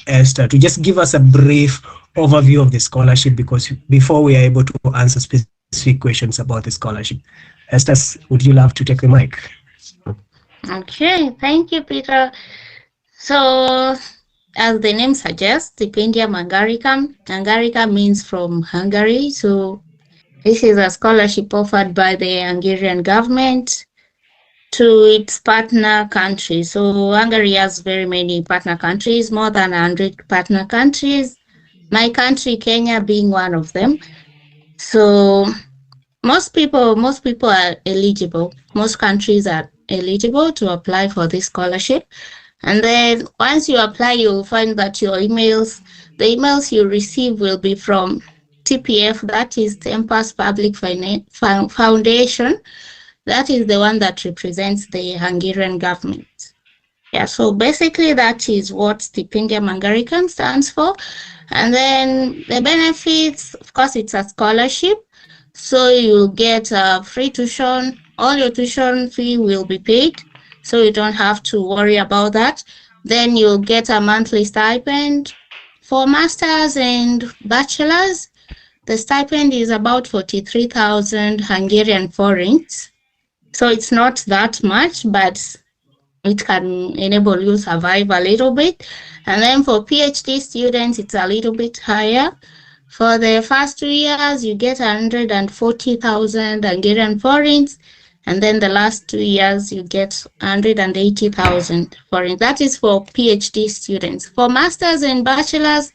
Esther to just give us a brief overview of the scholarship, because before we are able to answer specific questions about the scholarship. Esther, would you love to take the mic? Okay, thank you, Peter. So, as the name suggests, Stipendium Hungaricum. Hungaricum means from Hungary. So, this is a scholarship offered by the Hungarian government to its partner countries. So, Hungary has very many partner countries, more than 100 partner countries. My country, Kenya, being one of them. So, most people are eligible. Most countries are eligible to apply for this scholarship. And then once you apply, you'll find that the emails you receive will be from TPF, that is Tempus Public Foundation. That is the one that represents the Hungarian government. Yeah, so basically that is what Stipendium Hungaricum stands for. And then the benefits, of course, it's a scholarship. So you'll get free tuition. All your tuition fee will be paid. So you don't have to worry about that. Then you'll get a monthly stipend. For masters and bachelors, the stipend is about 43,000 Hungarian forints. So it's not that much, but it can enable you survive a little bit. And then for PhD students, it's a little bit higher. For the first 2 years, you get 140,000 Hungarian forints. And then the last 2 years, you get 180,000 forints. That is for PhD students. For masters and bachelors,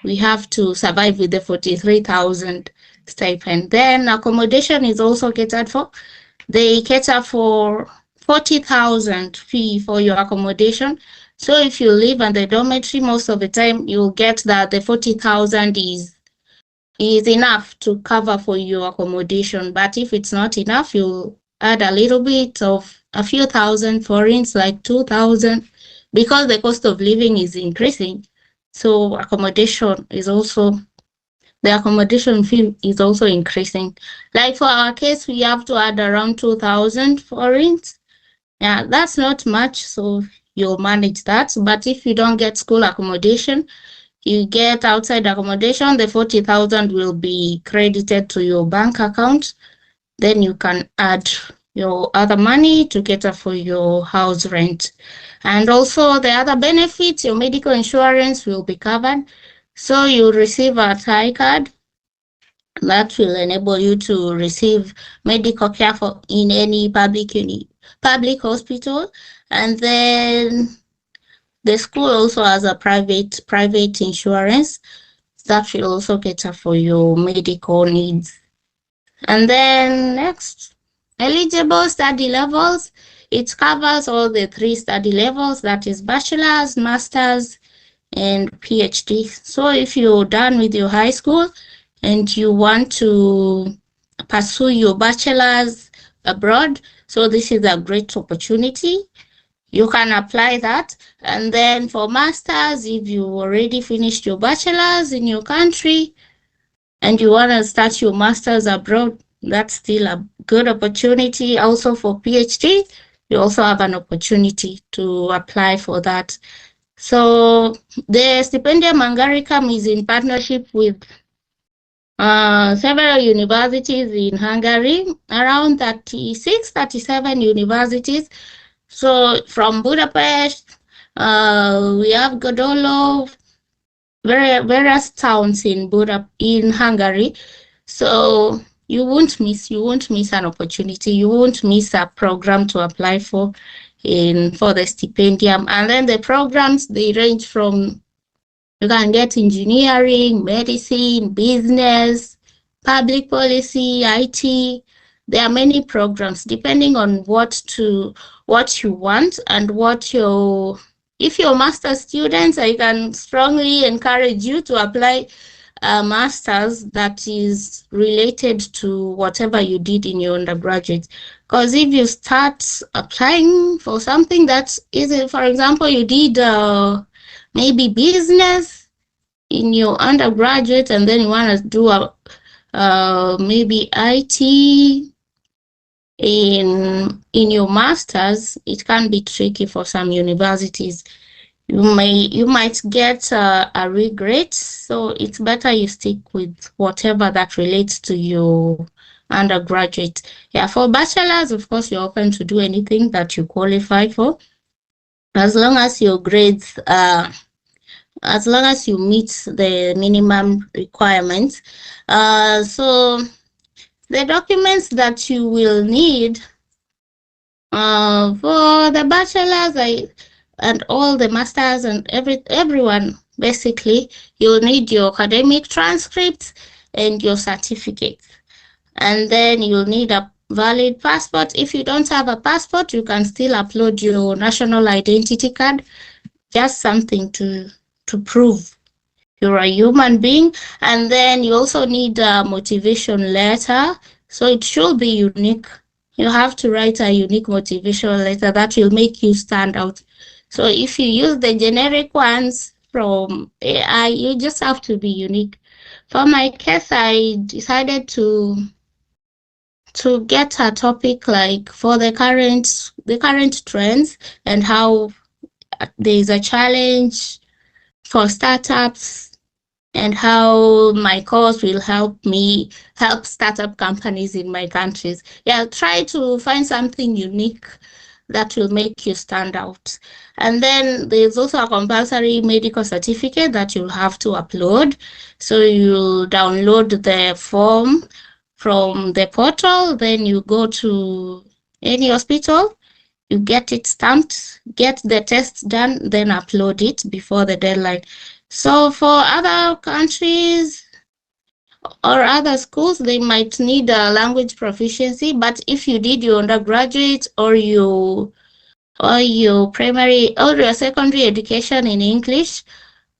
we have to survive with the 43,000 stipend. Then accommodation is also catered for. They cater for 40,000 fee for your accommodation. So if you live in the dormitory, most of the time you'll get that the 40,000 is enough to cover for your accommodation. But if it's not enough, you'll add a little bit of a few thousand forints, like 2,000, because the cost of living is increasing. So the accommodation fee is also increasing. Like for our case, we have to add around 2,000 forints. Yeah, that's not much, so you'll manage that. But if you don't get school accommodation, you get outside accommodation, the 40,000 will be credited to your bank account. Then you can add your other money to cater for your house rent. And also the other benefits, your medical insurance will be covered. So you receive a Thai card that will enable you to receive medical care in any public hospital. And then the school also has a private insurance that will also cater for your medical needs. And then next, eligible study levels. It covers all the 3 study levels, that is bachelor's, master's, and PhD. So if you're done with your high school and you want to pursue your bachelor's abroad, so this is a great opportunity. You can apply that. And then for masters, if you already finished your bachelor's in your country and you want to start your master's abroad, that's still a good opportunity. Also for PhD, you also have an opportunity to apply for that. So the Stipendium Hungaricum is in partnership with several universities in Hungary, around 36, 37 universities. So from Budapest, we have Godolo, various towns in Hungary. So you won't miss an opportunity. You won't miss a program to apply for the stipendium. And then the programs, they range from, you can get engineering, medicine, business, public policy, IT. There are many programs depending on what you want and if you're master's students, I can strongly encourage you to apply a master's that is related to whatever you did in your undergraduate. Because if you start applying for something that is, for example, you did maybe business in your undergraduate and then you want to do maybe IT in your master's, it can be tricky for some universities. you might get a regret. So it's better you stick with whatever that relates to your undergraduate. Yeah, for bachelor's, of course, you're open to do anything that you qualify for, as long as your grades as long as you meet the minimum requirements. So the documents that you will need for the bachelor's and all the masters and everyone, basically, you'll need your academic transcripts and your certificates. And then you'll need a valid passport. If you don't have a passport, you can still upload your national identity card, just something to prove you're a human being. And then you also need a motivation letter. So it should be unique. You have to write a unique motivation letter that will make you stand out. So if you use the generic ones from AI, you just have to be unique. For my case, I decided to get a topic like for the current trends and how there is a challenge for startups and how my course will help startup companies in my countries. Yeah, try to find something unique that will make you stand out. And then there's also a compulsory medical certificate that you'll have to upload. So you'll download the form from the portal, then you go to any hospital, you get it stamped, get the test done, then upload it before the deadline. So for other countries or other schools, they might need a language proficiency, but if you did your undergraduate or your primary or your secondary education in English,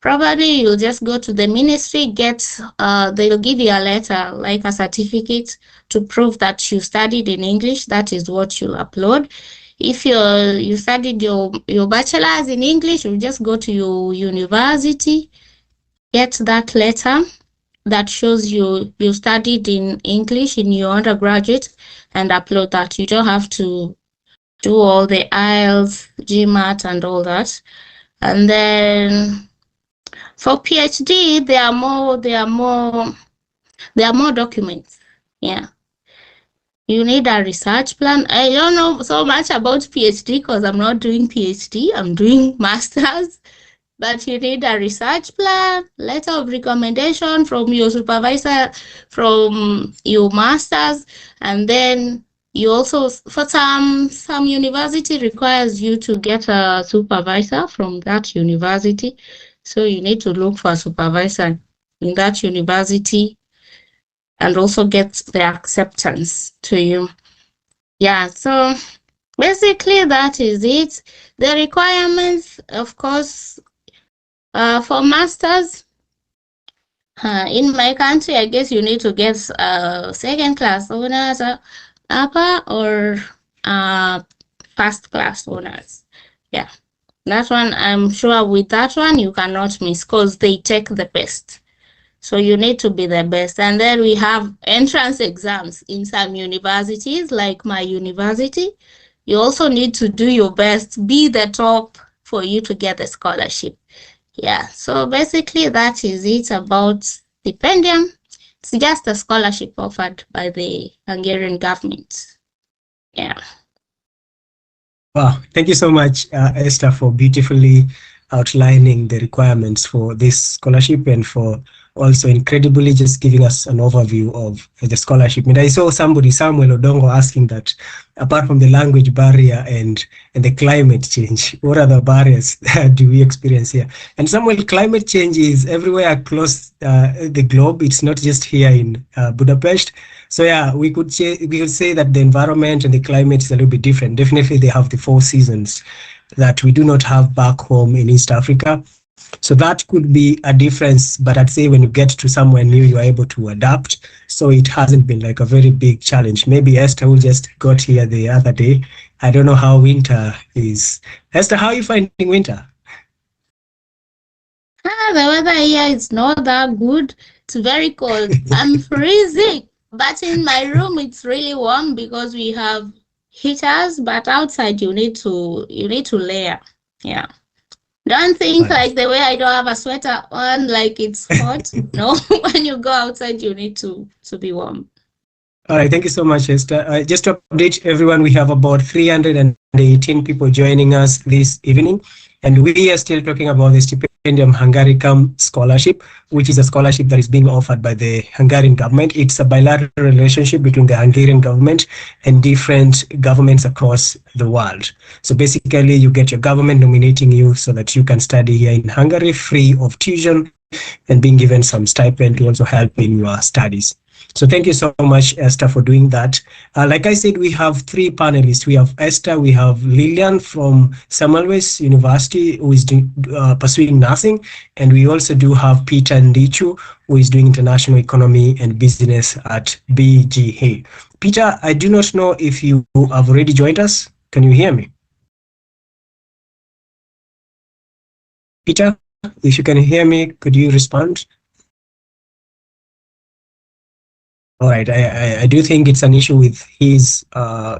probably you'll just go to the ministry, they'll give you a letter, like a certificate to prove that you studied in English. That is what you'll upload. If you studied your bachelor's in English, you just go to your university, get that letter that shows you studied in English in your undergraduate, and upload that. You don't have to do all the IELTS, GMAT, and all that. And then for PhD, there are more documents. Yeah. You need a research plan. I don't know so much about PhD because I'm not doing PhD, I'm doing masters. But you need a research plan, letter of recommendation from your supervisor, from your masters, and then you also, for some university requires you to get a supervisor from that university. So you need to look for a supervisor in that university and also get the acceptance to you. Yeah, so basically that is it. The requirements, of course, for masters, in my country, I guess you need to get second class honors, upper or first class honors. Yeah, that one, I'm sure with that one you cannot miss because they take the best. So you need to be the best. And then we have entrance exams in some universities, like my university. You also need to do your best, be the top for you to get the scholarship. Yeah, so basically that is it about Stipendium. It's just a scholarship offered by the Hungarian government. Yeah. Wow, thank you so much, Esther, for beautifully outlining the requirements for this scholarship and for also incredibly just giving us an overview of the scholarship. And I saw somebody, Samuel Odongo, asking that apart from the language barrier and the climate change, what other barriers do we experience here? And Samuel, climate change is everywhere across the globe. It's not just here in Budapest. So yeah, we could say that the environment and the climate is a little bit different. Definitely they have the 4 seasons that we do not have back home in East Africa. So that could be a difference, but I'd say when you get to somewhere new, you're able to adapt. So it hasn't been like a very big challenge. Maybe Esther, who just got here the other day, I don't know how winter is. Esther, how are you finding winter? The weather here is not that good. It's very cold. I'm freezing. But in my room, it's really warm because we have heaters. But outside, you need to layer. Yeah. Don't think Well, like the way I don't have a sweater on, like it's hot. No, when you go outside, you need to be warm. all right, thank you so much, Esther. Just to update everyone, we have about 318 people joining us this evening, and we are still talking about the Stipendium Hungaricum Scholarship, which is a scholarship that is being offered by the Hungarian government. It's a bilateral relationship between the Hungarian government and different governments across the world. So basically, you get your government nominating you so that you can study here in Hungary free of tuition and being given some stipend to also help in your studies. So thank you so much, Esther, for doing that. Like I said, we have three panelists. We have Esther, we have Lillian from Semmelweis University, who is pursuing nursing, and we also do have Peter Ndichu, who is doing international economy and business at BGA. Peter, I do not know if you have already joined us. Can you hear me? Peter, if you can hear me, could you respond? All right, I do think it's an issue with his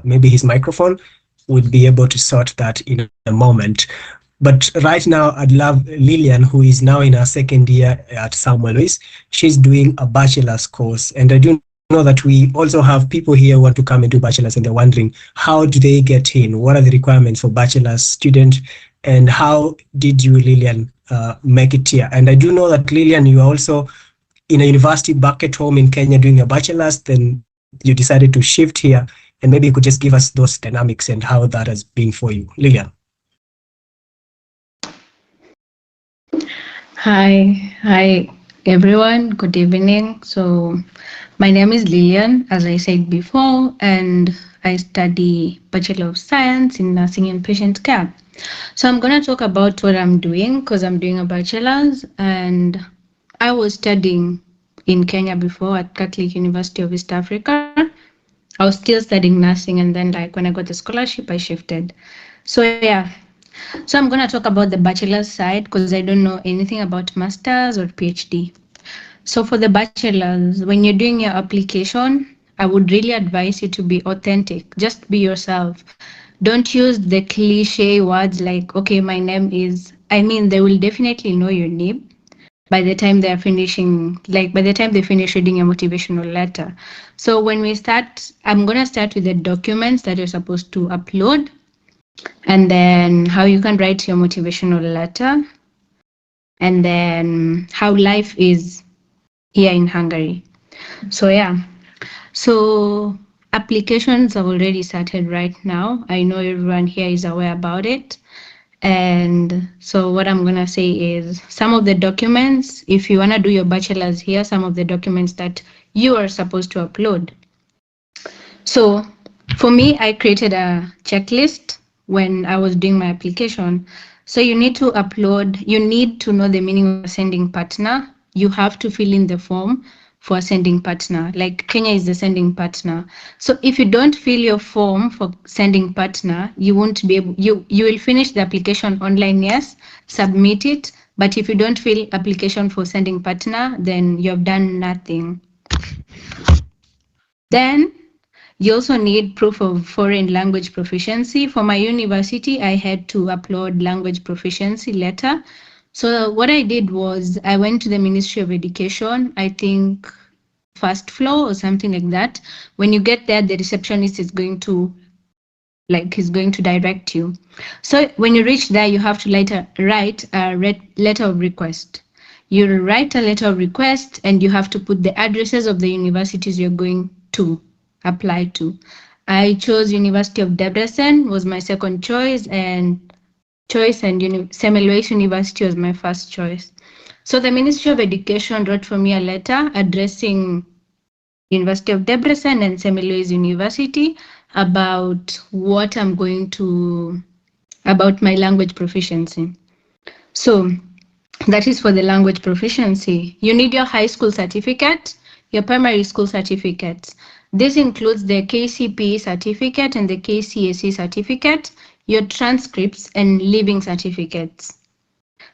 maybe his microphone. We'll be able to sort that in a moment. But right now, I'd love Lillian, who is now in her second year at Samuel Lewis. She's doing a bachelor's course, and I do know that we also have people here who want to come and do bachelor's, and they're wondering how do they get in? What are the requirements for bachelor's student, and how did you, Lillian, make it here? And I do know that Lillian, you are also in a university back at home in Kenya doing a bachelor's, then you decided to shift here, and maybe you could just give us those dynamics and how that has been for you. Lillian. Hi everyone. Good evening. So, my name is Lillian, as I said before, and I study Bachelor of Science in Nursing and Patient Care. So, I'm going to talk about what I'm doing because I'm doing a bachelor's, and I was studying in Kenya before at Catholic University of East Africa. I was still studying nursing, and then, like, when I got the scholarship, I shifted. So, yeah, so I'm going to talk about the bachelor's side because I don't know anything about master's or PhD. So for the bachelor's, when you're doing your application, I would really advise you to be authentic. Just be yourself. Don't use the cliche words like, okay, my name is, I mean, they will definitely know your name by the time they're finishing, like by the time they finish reading your motivational letter. So when we start, I'm going to start with the documents that you're supposed to upload, and then how you can write your motivational letter, and then how life is here in Hungary. So yeah, so applications have already started right now. I know everyone here is aware about it. And so what I'm going to say is some of the documents, if you want to do your bachelor's here, some of the documents that you are supposed to upload. So for me, I created a checklist when I was doing my application. So you need to upload, you need to know the meaning of a sending partner. You have to fill in the form for a sending partner. Like Kenya is the sending partner. So if you don't fill your form for sending partner, you won't be able, you will finish the application online, yes, submit it. But if you don't fill application for sending partner, then you have done nothing. Then you also need proof of foreign language proficiency. For my university, I had to upload language proficiency letter. So what I did was I went to the Ministry of Education, I think first floor or something like that. When you get there, the receptionist is going to direct you. So when you reach there, you have to write a letter of request. You write a letter of request and you have to put the addresses of the universities you're going to apply to. I chose University of Debrecen was my second choice, and Semmelweis University was my first choice. So the Ministry of Education wrote for me a letter addressing University of Debrecen and Semmelweis University about what I'm going to, about my language proficiency. So that is for the language proficiency. You need your high school certificate, your primary school certificates. This includes the KCPE certificate and the KCSE certificate, your transcripts and living certificates.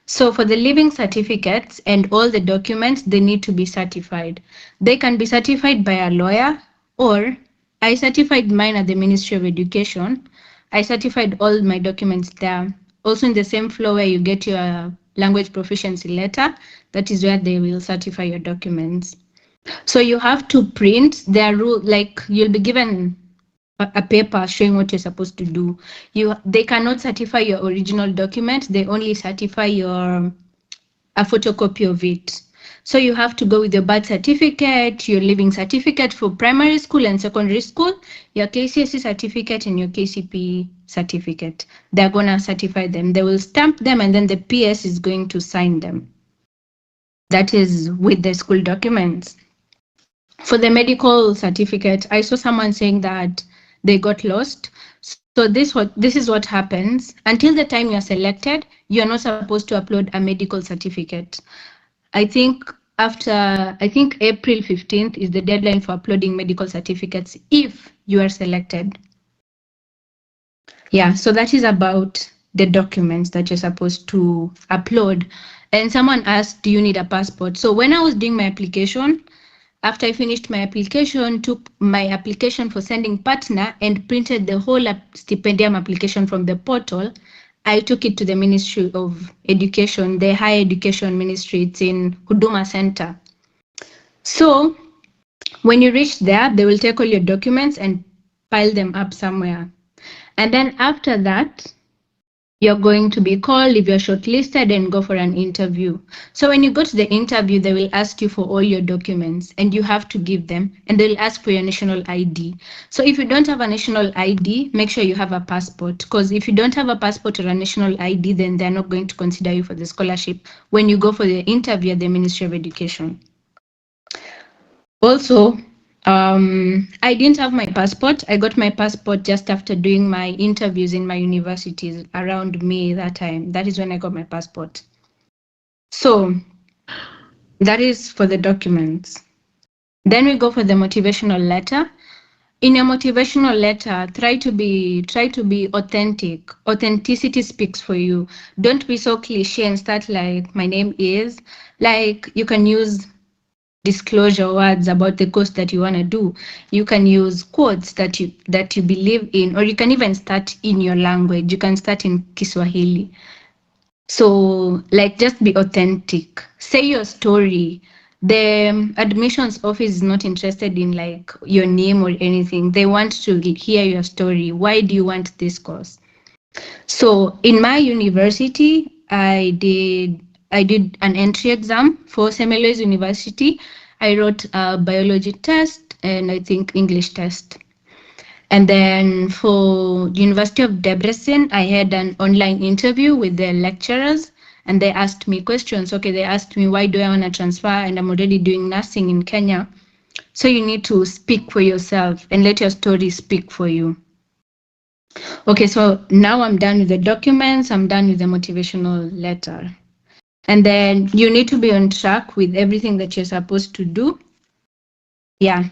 So for the living certificates and all the documents, they need to be certified. They can be certified by a lawyer, or I certified mine at the Ministry of Education. I certified all my documents there. also in the same floor where you get your language proficiency letter, that is where they will certify your documents. So you have to print their rule, like you'll be given a paper showing what you're supposed to do. They cannot certify your original document, they only certify a photocopy of it. So you have to go with your birth certificate, your living certificate for primary school and secondary school, your KCSE certificate and your KCP certificate. They're going to certify them. They will stamp them and then the PS is going to sign them. That is with the school documents. For the medical certificate, I saw someone saying that they got lost. So this is what happens. Until the time you're selected, you're not supposed to upload a medical certificate. I think April 15th is the deadline for uploading medical certificates if you are selected. Yeah, so that is about the documents that you're supposed to upload. And someone asked, do you need a passport? So when I was doing my application, after I finished my application, took my application for sending partner and printed the whole stipendium application from the portal, I took it to the Ministry of Education, the Higher Education Ministry. It's in Huduma Center. So when you reach there, they will take all your documents and pile them up somewhere. And then after that, you're going to be called if you're shortlisted and go for an interview. So when you go to the interview, they will ask you for all your documents and you have to give them, and they'll ask for your national ID. So if you don't have a national ID, make sure you have a passport, because if you don't have a passport or a national ID, then they're not going to consider you for the scholarship when you go for the interview at the Ministry of Education. Also, I didn't have my passport. I got my passport just after doing my interviews in my universities around May that time. That is when I got my passport. So that is for the documents. Then we go for the motivational letter. In a motivational letter, try to be authentic. Authenticity speaks for you. Don't be so cliche and start like, my name is. Like, you can use disclosure words about the course that you want to do. You can use quotes that you believe in, or you can even start in your language. You can start in Kiswahili. So, like, just be authentic. Say your story. The admissions office is not interested in like your name or anything. They want to hear your story. Why do you want this course? So in my university, I did an entry exam for Semmelweis University. I wrote a biology test and I think English test. And then for University of Debrecen, I had an online interview with the lecturers and they asked me questions. Okay, they asked me, why do I want to transfer? And I'm already doing nursing in Kenya. So you need to speak for yourself and let your story speak for you. Okay, so now I'm done with the documents, I'm done with the motivational letter. And then you need to be on track with everything that you're supposed to do. Yeah.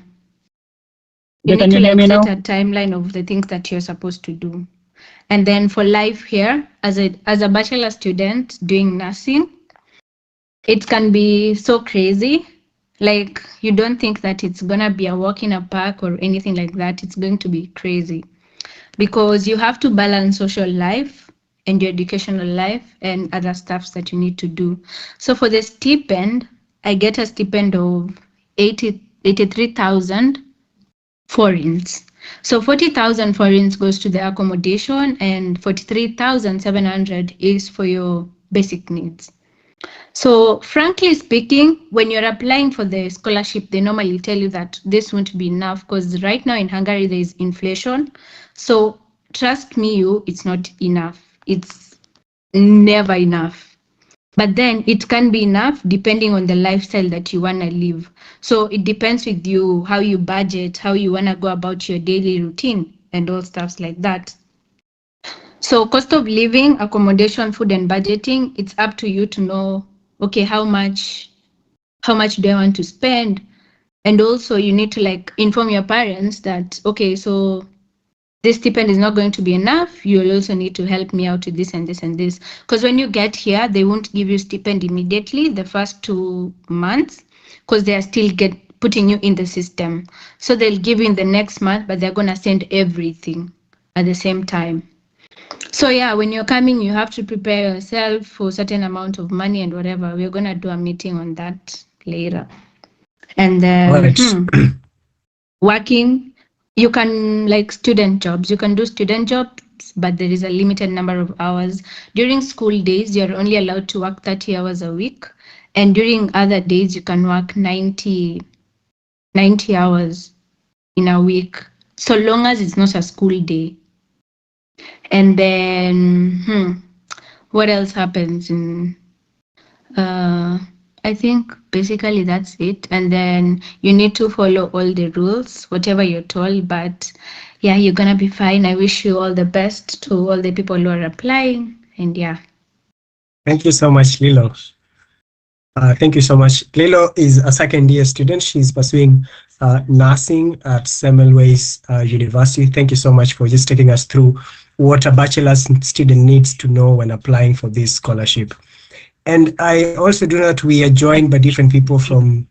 You need to like set a timeline of the things that you're supposed to do. And then for life here, as a bachelor student doing nursing, it can be so crazy. Like, you don't think that it's gonna be a walk in a park or anything like that. It's going to be crazy because you have to balance social life and your educational life and other stuffs that you need to do. So for the stipend, I get a stipend of 83,000 forints. So 40,000 forints goes to the accommodation and 43,700 is for your basic needs. So frankly speaking, when you're applying for the scholarship, they normally tell you that this won't be enough because right now in Hungary, there is inflation. So trust me, it's not enough. It's never enough. But then it can be enough depending on the lifestyle that you want to live. So it depends with you, how you budget, how you want to go about your daily routine and all stuffs like that. So cost of living, accommodation, food, and budgeting, it's up to you to know, okay, how much do I want to spend? And also you need to like inform your parents that, okay, so this stipend is not going to be enough. You'll also need to help me out with this and this and this. Because when you get here, they won't give you stipend immediately the first 2 months because they are still putting you in the system. So they'll give you in the next month, but they're going to send everything at the same time. So yeah, when you're coming, you have to prepare yourself for a certain amount of money and whatever. We're gonna do a meeting on that later. And then Right. working, you can like student jobs. You can do student jobs, but there is a limited number of hours. During school days, you're only allowed to work 30 hours a week. And during other days, you can work 90 hours in a week, so long as it's not a school day. And then, what else happens in I think basically that's it. And then you need to follow all the rules, whatever you're told. But yeah, you're gonna be fine. I wish you all the best to all the people who are applying. And yeah. Thank you so much, Lilo. Thank you so much. Lilo is a second-year student. She's pursuing nursing at Semmelweis University. Thank you so much for just taking us through what a bachelor's student needs to know when applying for this scholarship. And I also do that we are joined by different people from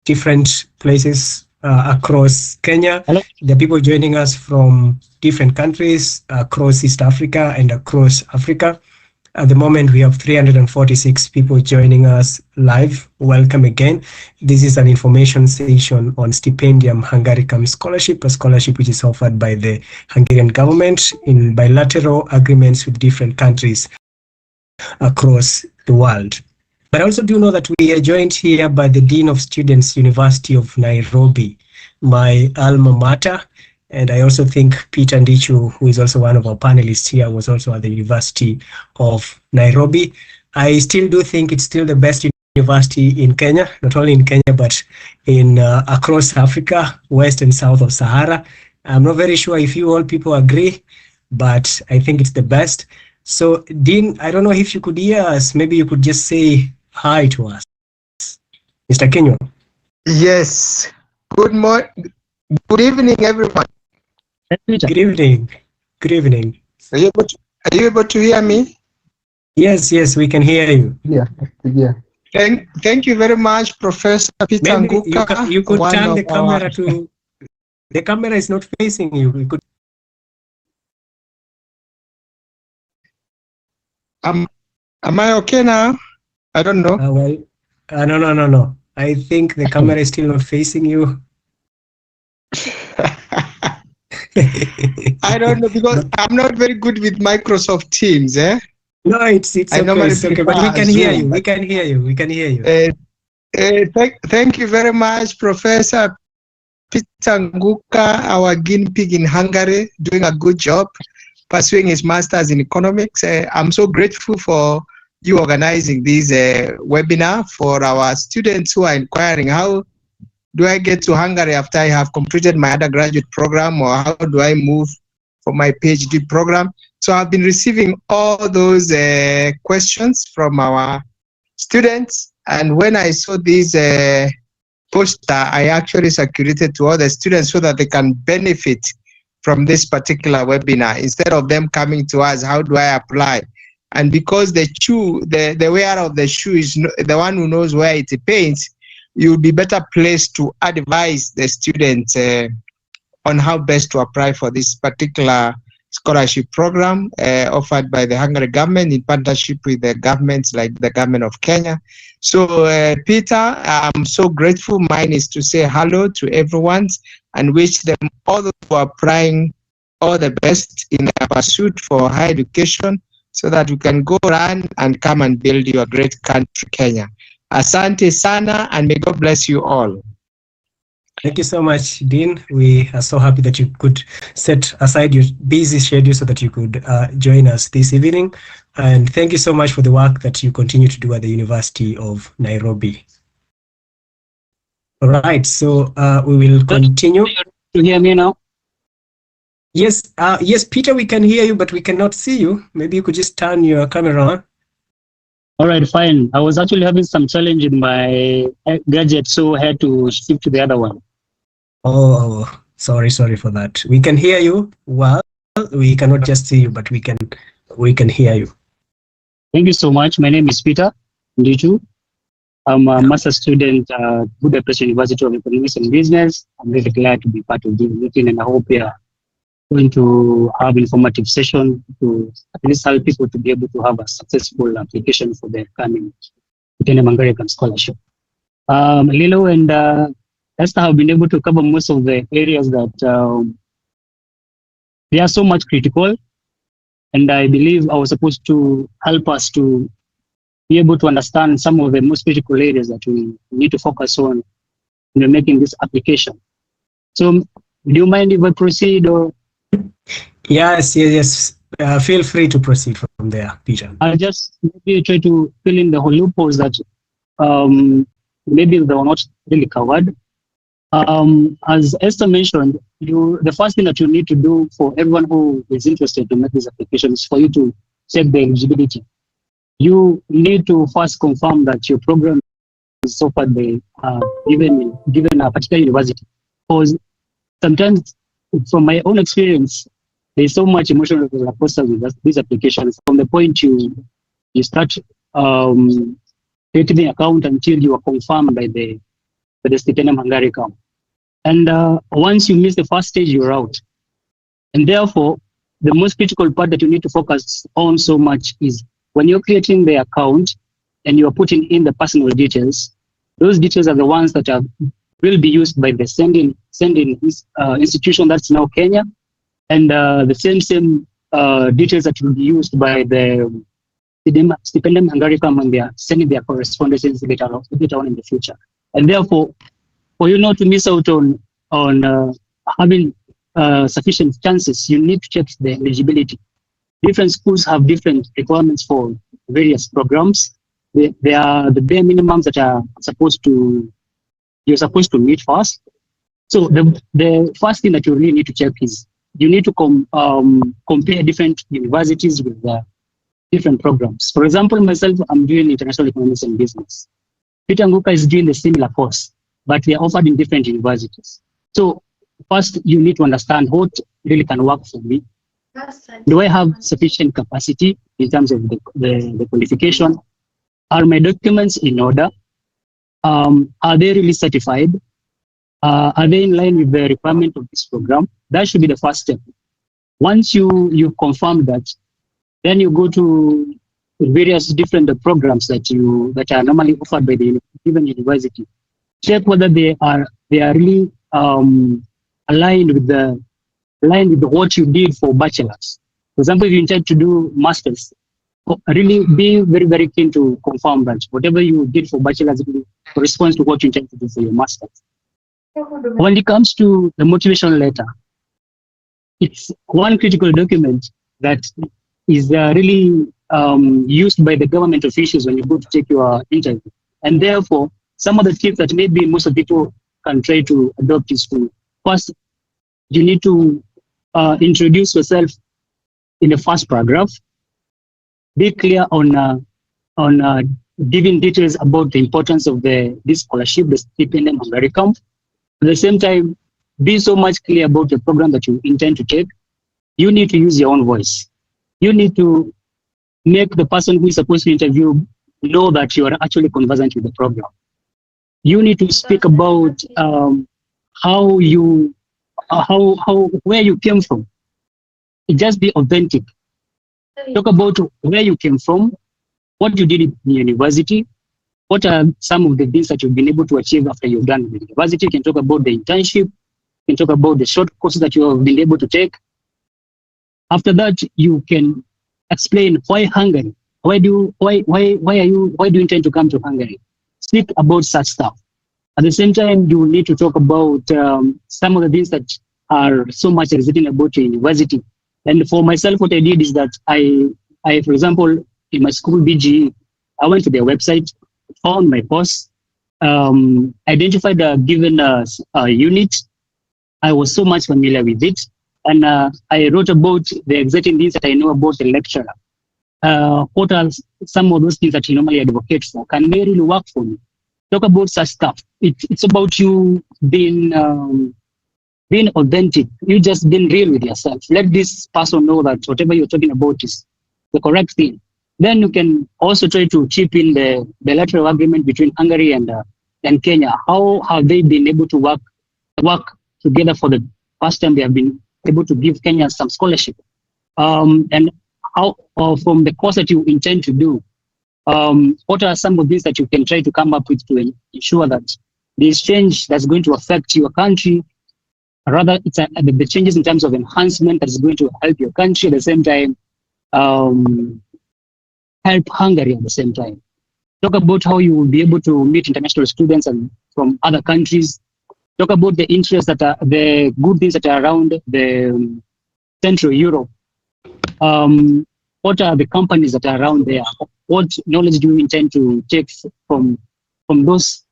different places across Kenya. Hello. There are people joining us from different countries across East Africa and across Africa. At the moment, we have 346 people joining us live. Welcome again. This is an information session on Stipendium Hungaricum Scholarship, a scholarship which is offered by the Hungarian government in bilateral agreements with different countries across the world. But I also do know that we are joined here by the Dean of Students, University of Nairobi, my alma mater. And I also think Peter Ndichu, who is also one of our panelists here, was also at the University of Nairobi. I still do think it's still the best university in Kenya, not only in Kenya, but in across Africa, west and south of Sahara. I'm not very sure if you all people agree, but I think it's the best. So, Dean, I don't know if you could hear us. Maybe you could just say hi to us. Mr. Kenyon. Yes. Good morning. Good evening, everyone. Good evening. Good evening. Are you able to hear me? Yes, we can hear you. Yeah. Thank you very much, Professor Peter Maybe Nguka. you could turn the camera to. The camera is not facing you. You could. Am I okay now? I don't know. No. I think the camera is still not facing you. I don't know because I'm not very good with Microsoft Teams. No, it's okay. It's okay. But we can hear you. We can hear you. Thank you very much, Professor Peter Nguka, our guinea pig in Hungary, doing a good job, pursuing his master's in economics. I'm so grateful for you organizing this webinar for our students who are inquiring how do I get to Hungary after I have completed my undergraduate program, or how do I move for my PhD program? So I've been receiving all those questions from our students, and when I saw this poster, I actually circulated to all the students so that they can benefit from this particular webinar instead of them coming to us, how do I apply? And because the wearer of the shoe is the one who knows where it pains, you'll be better placed to advise the students on how best to apply for this particular scholarship program offered by the Hungary government in partnership with the governments like the government of Kenya. So Peter, I'm so grateful. Mine is to say hello to everyone and wish them all who are applying all the best in their pursuit for higher education so that we can go around and come and build your great country, Kenya. Asante sana, and may God bless you all. Thank you so much, Dean. We are so happy that you could set aside your busy schedule so that you could join us this evening. And thank you so much for the work that you continue to do at the University of Nairobi. All right, so we will continue. You hear me now? Yes, Peter, we can hear you, but we cannot see you. Maybe you could just turn your camera on. All right, fine. I was actually having some challenge in my gadget, so I had to shift to the other one. Oh, sorry for that. We can hear you well. We cannot just see you, but we can hear you. Thank you so much. My name is Peter Ndichu. I'm a master's student at Budapest University of Economics and Business. I'm really glad to be part of this meeting, and I hope going to have informative session to at least help people to be able to have a successful application for the coming Stipendium Hungaricum scholarship. Lilo and Esther have been able to cover most of the areas that they are so much critical, and I believe I was supposed to help us to be able to understand some of the most critical areas that we need to focus on when making this application. So, do you mind if I proceed, or Yes. Feel free to proceed from there, Peter. I'll just maybe try to fill in the whole loopholes that maybe they were not really covered. As Esther mentioned, the first thing that you need to do for everyone who is interested to make this application is for you to check the eligibility. You need to first confirm that your program is offered by given a particular university. Because sometimes, from my own experience, there's so much emotional roller coaster with these applications. From the point you start creating the account until you are confirmed by the Stipendium Hungaricum. And once you miss the first stage, you're out. And therefore, the most critical part that you need to focus on so much is when you're creating the account and you're putting in the personal details, those details are the ones that will be used by the sending institution that's now Kenya, and the same details that will be used by the Stipendium Hungaricum when they are sending their correspondences later on in the future. And therefore, for you not to miss out on having sufficient chances, you need to check the eligibility. Different schools have different requirements for various programs. They are the bare minimums that you're supposed to meet first. So the first thing that you really need to check is you need to compare different universities with different programs. For example, myself, I'm doing international economics and business. Peter Nguka is doing the similar course, but they are offered in different universities. So first, you need to understand what really can work for me. Do I have sufficient capacity in terms of the qualification? Are my documents in order? Are they really certified? Are they in line with the requirement of this program? That should be the first step. Once you confirm that, then you go to various different programs that are normally offered by the given university. Check whether they are really aligned with what you did for bachelor's. For example, if you intend to do masters, really be very, very keen to confirm that whatever you did for bachelor's really corresponds to what you intend to do for your master's. When it comes to the motivation letter, it's one critical document that is really used by the government officials when you go to take your interview. And therefore, some of the tips that maybe most of people can try to adopt is to first, you need to introduce yourself in the first paragraph. Be clear on giving details about the importance of this scholarship, the Stipendium Hungaricum. At the same time, be so much clear about the program that you intend to take. You need to use your own voice. You need to make the person who is supposed to interview know that you are actually conversant with the program. You need to speak about where you came from. Just be authentic. Talk about where you came from, what you did in university, what are some of the things that you've been able to achieve after you've done the university. You can talk about the internship, you can talk about the short courses that you have been able to take. After that, you can explain why Hungary. Why do you intend to come to Hungary? Speak about such stuff. At the same time, you need to talk about some of the things that are so much exciting about your university. And for myself, what I did is that I for example, in my school BGE, I went to their website, found my course, identified a given unit. I was so much familiar with it. And I wrote about the exciting things that I know about the lecturer. What are some of those things that you normally advocate for? Can they really work for me? Talk about such stuff. It's about you being authentic. You just being real with yourself. Let this person know that whatever you're talking about is the correct thing. Then you can also try to chip in the bilateral agreement between Hungary and Kenya. How have they been able to work together for the first time they have been able to give Kenyans some scholarship. And how, from the course that you intend to do, what are some of these that you can try to come up with to ensure that this change that's going to affect your country, rather it's the changes in terms of enhancement that is going to help your country at the same time, help Hungary at the same time. Talk about how you will be able to meet international students and from other countries. Talk about the interests that are the good things that are around the Central Europe. What are the companies that are around there? What knowledge do you intend to take from those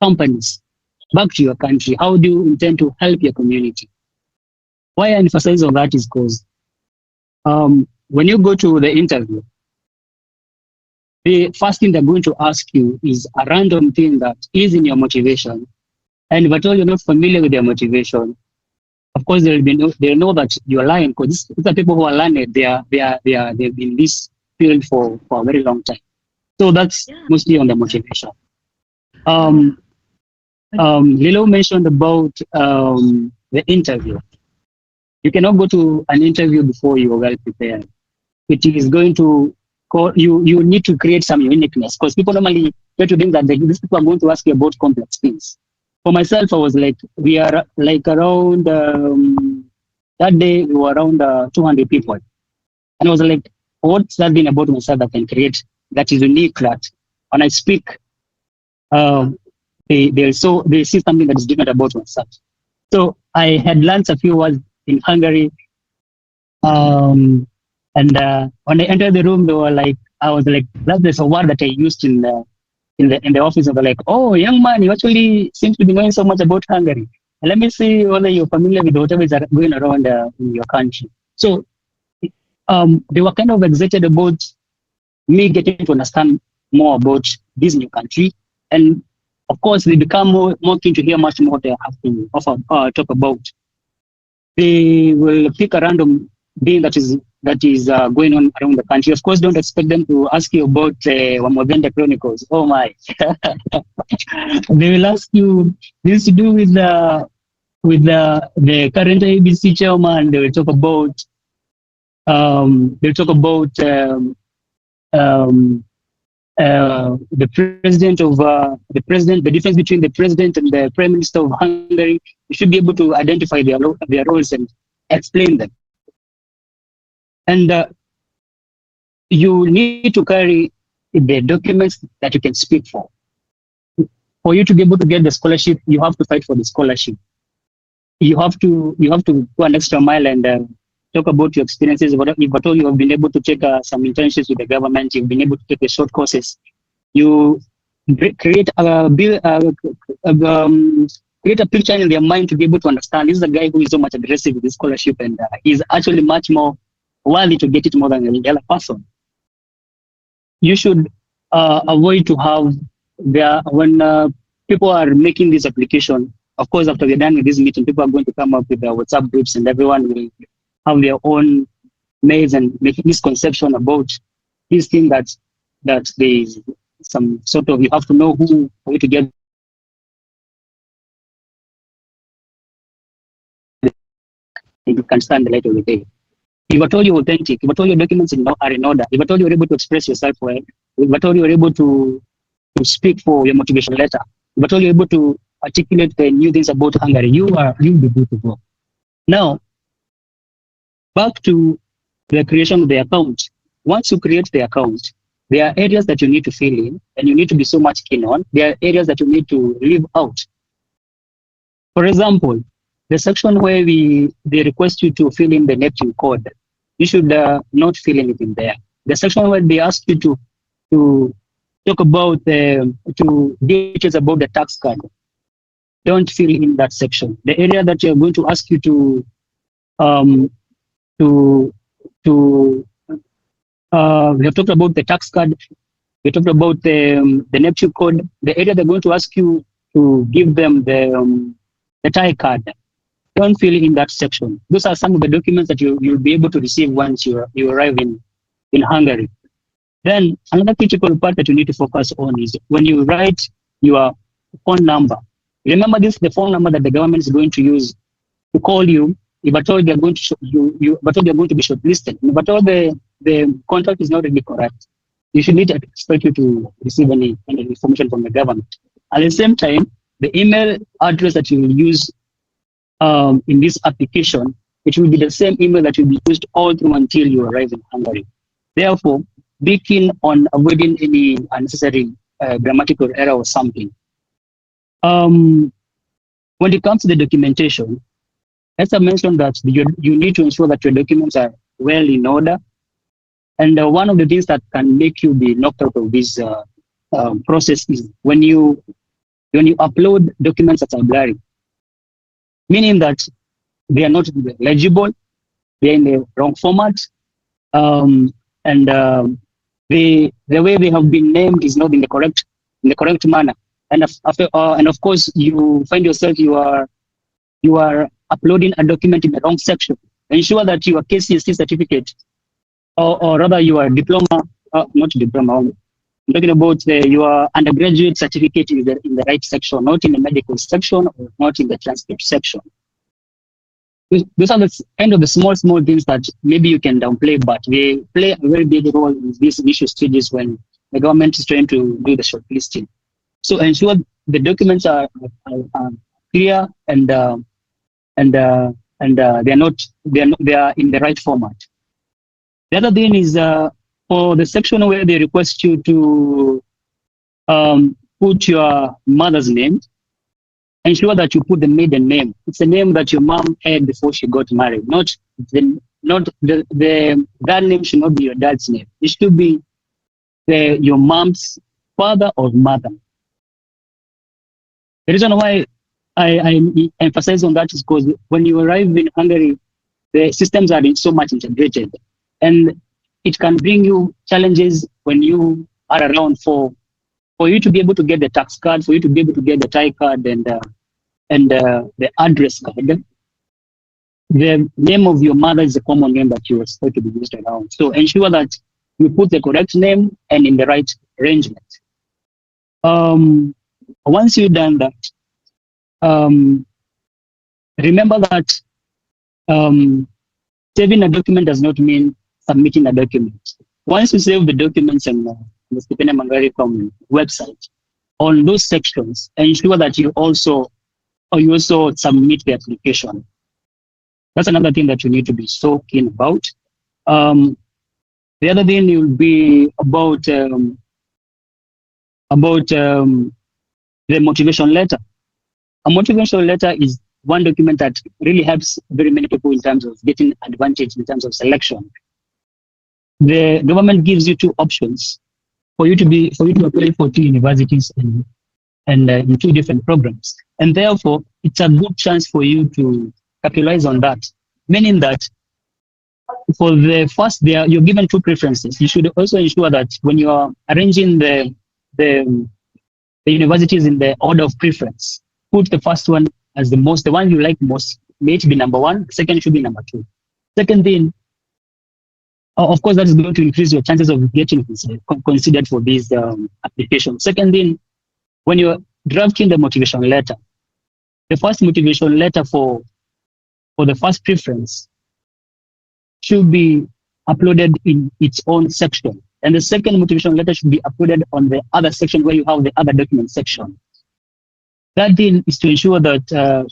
companies back to your country? How do you intend to help your community? Why I emphasize on that is because when you go to the interview, the first thing they're going to ask you is a random thing that is in your motivation. And if at all you're not familiar with their motivation, of course they'll know that you're lying, because these are people who are learned. They've been in this field for a very long time. So that's mostly on the motivation. Lilo mentioned about the interview. You cannot go to an interview before you are well prepared. It is going to call you need to create some uniqueness, because people normally try to think that these people are going to ask you about complex things. For myself, I was like, we are like around, that day we were around 200 people. And I was like, what's that thing about myself that can create, that is unique, that when I speak, they see something that is different about myself. So I had learned a few words in Hungary. And when I entered the room, they were like, I was like, that's a word that I used in the office. They were like, oh, young man, you actually seem to be knowing so much about Hungary. And let me see whether you're familiar with whatever is going around in your country. So they were kind of excited about me getting to understand more about this new country. And of course, they become more keen to hear much more what they have to talk about. They will pick a random thing that is going on around the country. Of course, don't expect them to ask you about Wamodende Chronicles. Oh my! They will ask you this to do with the current ABC chairman. They will talk about the difference between the president and the prime minister of Hungary. You should be able to identify their roles and explain them. And you need to carry the documents that you can speak for. For you to be able to get the scholarship, you have to fight for the scholarship. You have to go an extra mile and talk about your experiences. If at all you have been able to take some internships with the government, you've been able to take the short courses. You create a picture in their mind to be able to understand this is a guy who is so much aggressive with this scholarship, and he's actually much more worthy to get it more than the other person. You should avoid to have when people are making this application. Of course, after we're done with this meeting, people are going to come up with their WhatsApp groups, and everyone will have their own maze and make misconception about this thing that there is some sort of, you have to know who for you to get. You can stand the light of the day. If at all you're authentic, if at all your documents are in order, if at all you're able to express yourself well, if at all you're able to speak for your motivation letter, if at all you're able to articulate the new things about Hungary, you'll be good to go. Now, back to the creation of the account. Once you create the account, there are areas that you need to fill in and you need to be so much keen on. There are areas that you need to leave out. For example, the section where they request you to fill in the Neptune code, you should not fill anything there. The section where they ask you to talk about to details about the tax card, don't fill in that section. The area that you're going to ask you to we have talked about the tax card, we talked about the Neptune code. The area they're going to ask you to give them the tie card, don't fill in that section. Those are some of the documents that you'll be able to receive once you arrive in Hungary. Then another critical part that you need to focus on is when you write your phone number. Remember, this is the phone number that the government is going to use to call you if at all they're going to but all they're going to be shortlisted, but all the contract is not really correct, you should need to expect you to receive any information from the government. At the same time, the email address that you will use in this application, it will be the same email that will be used all through until you arrive in Hungary. Therefore, be keen on avoiding any unnecessary grammatical error or something. When it comes to the documentation, as I mentioned that you need to ensure that your documents are well in order. And one of the things that can make you be knocked out of this process is when you upload documents that are blurry, meaning that they are not legible, they are in the wrong format, and the way they have been named is not in the correct manner. And and of course, you find yourself you are uploading a document in the wrong section. Ensure that your KCSE certificate, or rather your diploma, not diploma, I'm talking about your undergraduate certificate in the right section, not in the medical section or not in the transcript section. Those are the kind of the small things that maybe you can downplay, but they play a very big role in these initial stages when the government is trying to do the shortlisting. So ensure the documents are clear and they are in the right format. The other thing is for the section where they request you to put your mother's name, ensure that you put the maiden name. It's a name that your mom had before she got married. That name should not be your dad's name. It should be your mom's father or mother. The reason why I emphasize on that is because when you arrive in Hungary, the systems are so much integrated, and it can bring you challenges when you are around for you to be able to get the tax card, for you to be able to get the tie card and the address card. The name of your mother is a common name that you expect to be used around. So ensure that you put the correct name and in the right arrangement. Once you've done that, remember that saving a document does not mean submitting a document. Once you save the documents on the Stipendium Hungaricum website, on those sections, ensure that you also submit the application. That's another thing that you need to be so keen about. The other thing will be about the motivation letter. A motivation letter is one document that really helps very many people in terms of getting advantage in terms of selection. The government gives you two options for you to apply for two universities and in two different programs, and therefore it's a good chance for you to capitalize on that. Meaning that for the first, you're given two preferences. You should also ensure that when you are arranging the universities in the order of preference, put the first one as the one you like most. May it be number one. Second should be number two. Second thing, of course, that is going to increase your chances of getting considered for this application. Second thing, when you're drafting the motivation letter, the first motivation letter for the first preference should be uploaded in its own section. And the second motivation letter should be uploaded on the other section where you have the other document section. That thing is to ensure that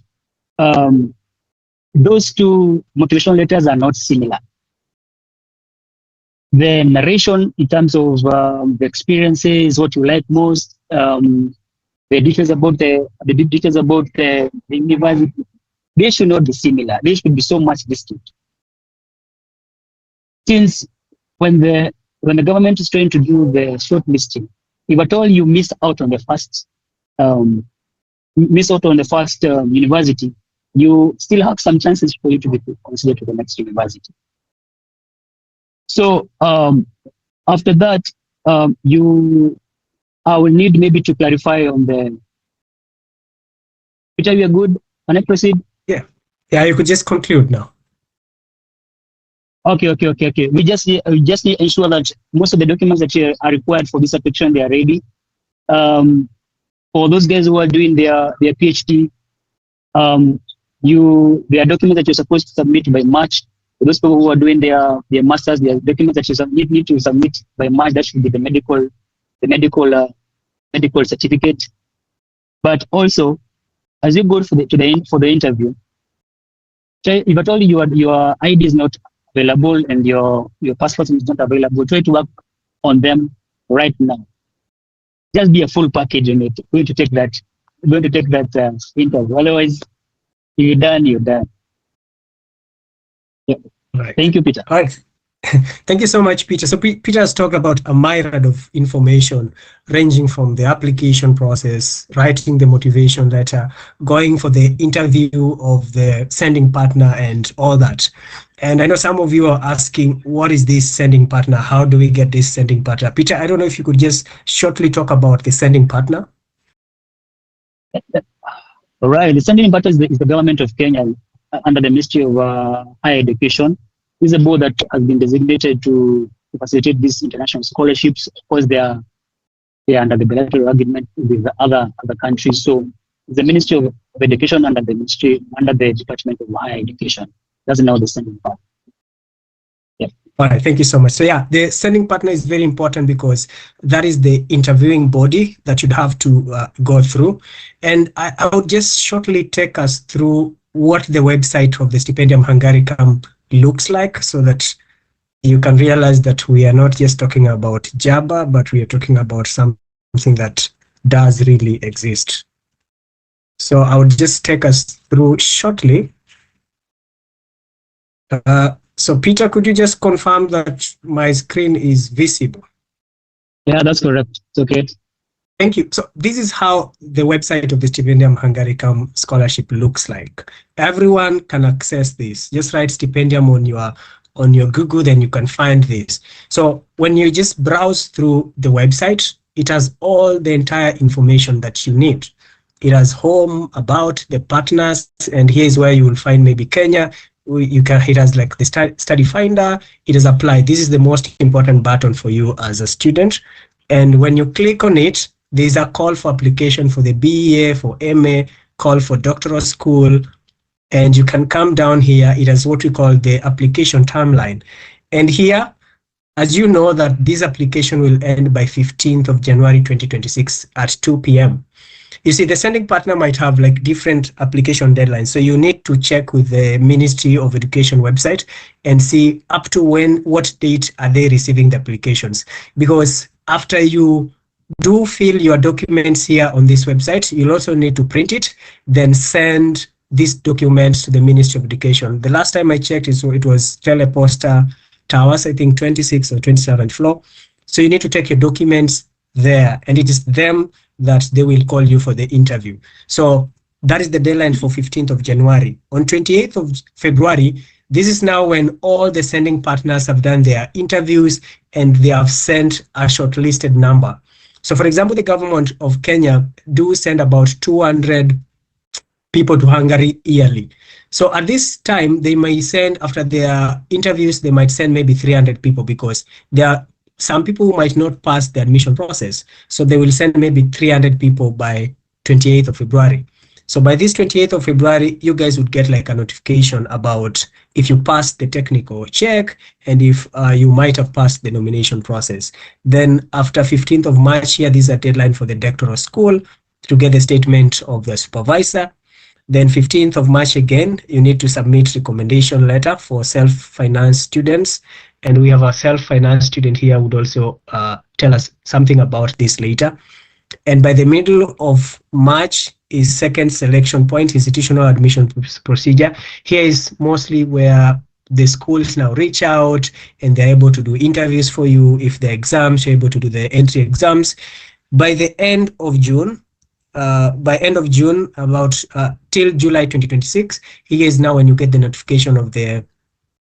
those two motivation letters are not similar. The narration in terms of the experiences, what you like most, the details about the university, they should not be similar. They should be so much distinct. Since when the government is trying to do the shortlisting, if at all you miss out on the first university, you still have some chances for you to be considered to the next university. So after that, I will need maybe to clarify on the. Peter, you are good? Can I proceed? Yeah, you could just conclude now. Okay. We just need to ensure that most of the documents that are required for this application, they are ready. For those guys who are doing their PhD, there are documents that you're supposed to submit by March. For those people who are doing their masters, there are documents that you need to submit by March. That should be the medical certificate. But also, as you go for the interview, if at all your ID is not available and your passport is not available, try to work on them right now. Just be a full package on it. Going to take that interview. Otherwise, you're done. Yeah. Right. Thank you, Peter. All right. Thank you so much, Peter. So Peter has talked about a myriad of information ranging from the application process, writing the motivation letter, going for the interview of the sending partner and all that. And I know some of you are asking, what is this sending partner? How do we get this sending partner? Peter, I don't know if you could just shortly talk about the sending partner. All right. The sending partner is the government of Kenya under the Ministry of Higher Education. This is a board that has been designated to facilitate these international scholarships. Of course, they are under the bilateral agreement with the other countries. So the Ministry of Education under the Department of Higher Education. That's now the sending partner. Yeah. All right, thank you so much. So yeah, the sending partner is very important because that is the interviewing body that you'd have to go through. And I would just shortly take us through what the website of the Stipendium Hungaricum looks like, so that you can realize that we are not just talking about Java, but we are talking about something that does really exist. So I would just take us through shortly. So Peter, could you just confirm that my screen is visible? Yeah, that's correct. It's okay. Thank you. So this is how the website of the Stipendium Hungaricum scholarship looks like. Everyone can access this. Just write Stipendium on your Google, then you can find this. So when you just browse through the website, it has all the entire information that you need. It has home, about, the partners, and here's where you will find maybe Kenya. It has like the study finder. It has applied. This is the most important button for you as a student. And when you click on it, there's a call for application for the BA, for MA, call for doctoral school, and you can come down here. It has what we call the application timeline. And here, as you know, that this application will end by 15th of January 2026 at 2 p.m. You see, the sending partner might have like different application deadlines. So you need to check with the Ministry of Education website and see up to what date are they receiving the applications. Because after you do fill your documents here on this website, you'll also need to print it, then send these documents to the Ministry of Education. The last time I checked, it was Teleposta Towers, I think 26th or 27th floor. So you need to take your documents there, and it is them that they will call you for the interview. So that is the deadline for 15th of January. On 28th of February, this is now when all the sending partners have done their interviews and they have sent a shortlisted number. So for example, the government of Kenya do send about 200 people to Hungary yearly. So at this time, they may send, after their interviews, they might send maybe 300 people, because there are some people who might not pass the admission process. So they will send maybe 300 people by 28th of February. So by this 28th of February, you guys would get like a notification about if you passed the technical check and if you might have passed the nomination process. Then after 15th of March here, this is a deadline for the doctoral school to get the statement of the supervisor. Then 15th of March again, you need to submit recommendation letter for self-financed students. And we have a self-financed student here who would also tell us something about this later. And by the middle of March is second selection point, institutional admission procedure. Here is mostly where the schools now reach out and they're able to do interviews for you. If the exams, you're able to do the entry exams. By the end of June, about till July 2026, here is now when you get the notification of the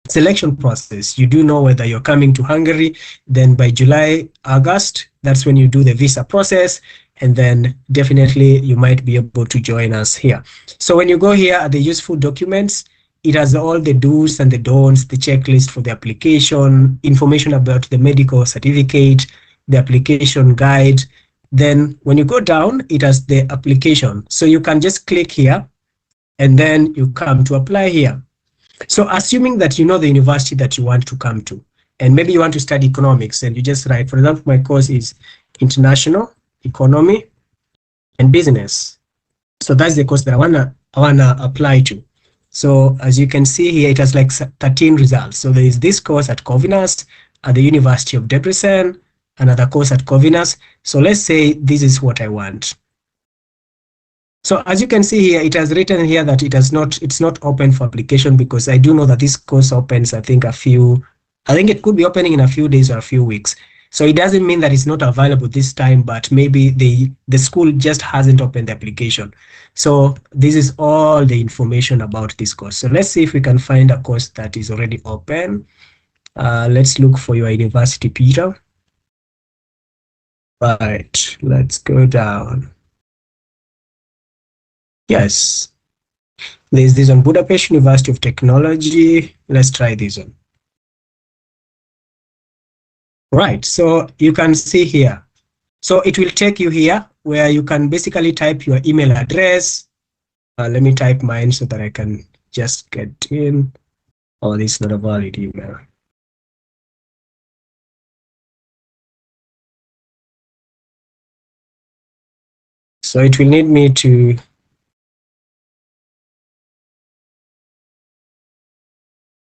selection process. You do know whether you're coming to Hungary. Then by July, August, that's when you do the visa process, and then definitely you might be able to join us here. So when you go here at the useful documents, it has all the do's and the don'ts, the checklist for the application, information about the medical certificate, the application guide. Then when you go down, it has the application. So you can just click here and then you come to apply here. So assuming that you know the university that you want to come to, and maybe you want to study economics, and you just write, for example, my course is international economy and business. So that's the course that I wanna apply to. So as you can see here, it has like 13 results. So there is this course at Corvinus, at the University of Debrecen, another course at Corvinus. So let's say this is what I want. So as you can see here, it has written here that it's not open for application, because I do know that this course opens, I think it could be opening in a few days or a few weeks. So it doesn't mean that it's not available this time, but maybe the school just hasn't opened the application. So this is all the information about this course. So let's see if we can find a course that is already open. Let's look for your university, Peter. Right, let's go down. Yes, there's this on Budapest University of Technology. Let's try this one. Right, so you can see here. So it will take you here where you can basically type your email address. Let me type mine so that I can just get in. Oh, this is not a valid email. So it will need me to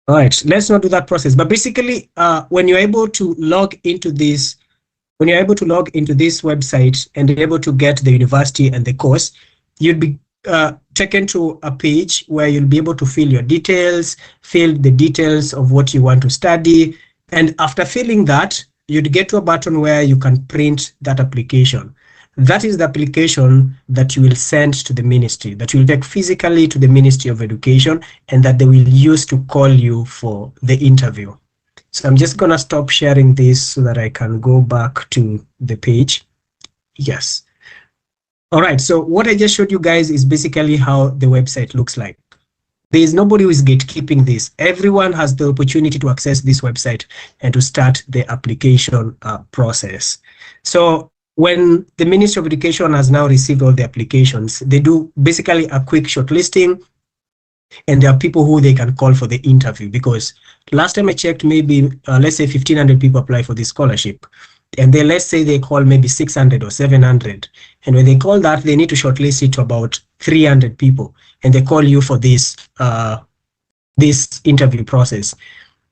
all right, let's not do that process. But basically, when you're able to log into this website and be able to get the university and the course, you'll be taken to a page where you'll be able to fill your details, fill the details of what you want to study. And after filling that, you'd get to a button where you can print that application. That is the application that you will send to the ministry, that you will take physically to the Ministry of Education, and that they will use to call you for the interview. So I'm just going to stop sharing this so that I can go back to the page. Yes. All right. So what I just showed you guys is basically how the website looks like. There is nobody who is gatekeeping this. Everyone has the opportunity to access this website and to start the application process. So when the Ministry of Education has now received all the applications, they do basically a quick shortlisting, and there are people who they can call for the interview, because last time I checked, maybe let's say 1,500 people apply for this scholarship, and then let's say they call maybe 600 or 700, and when they call that, they need to shortlist it to about 300 people, and they call you for this this interview process.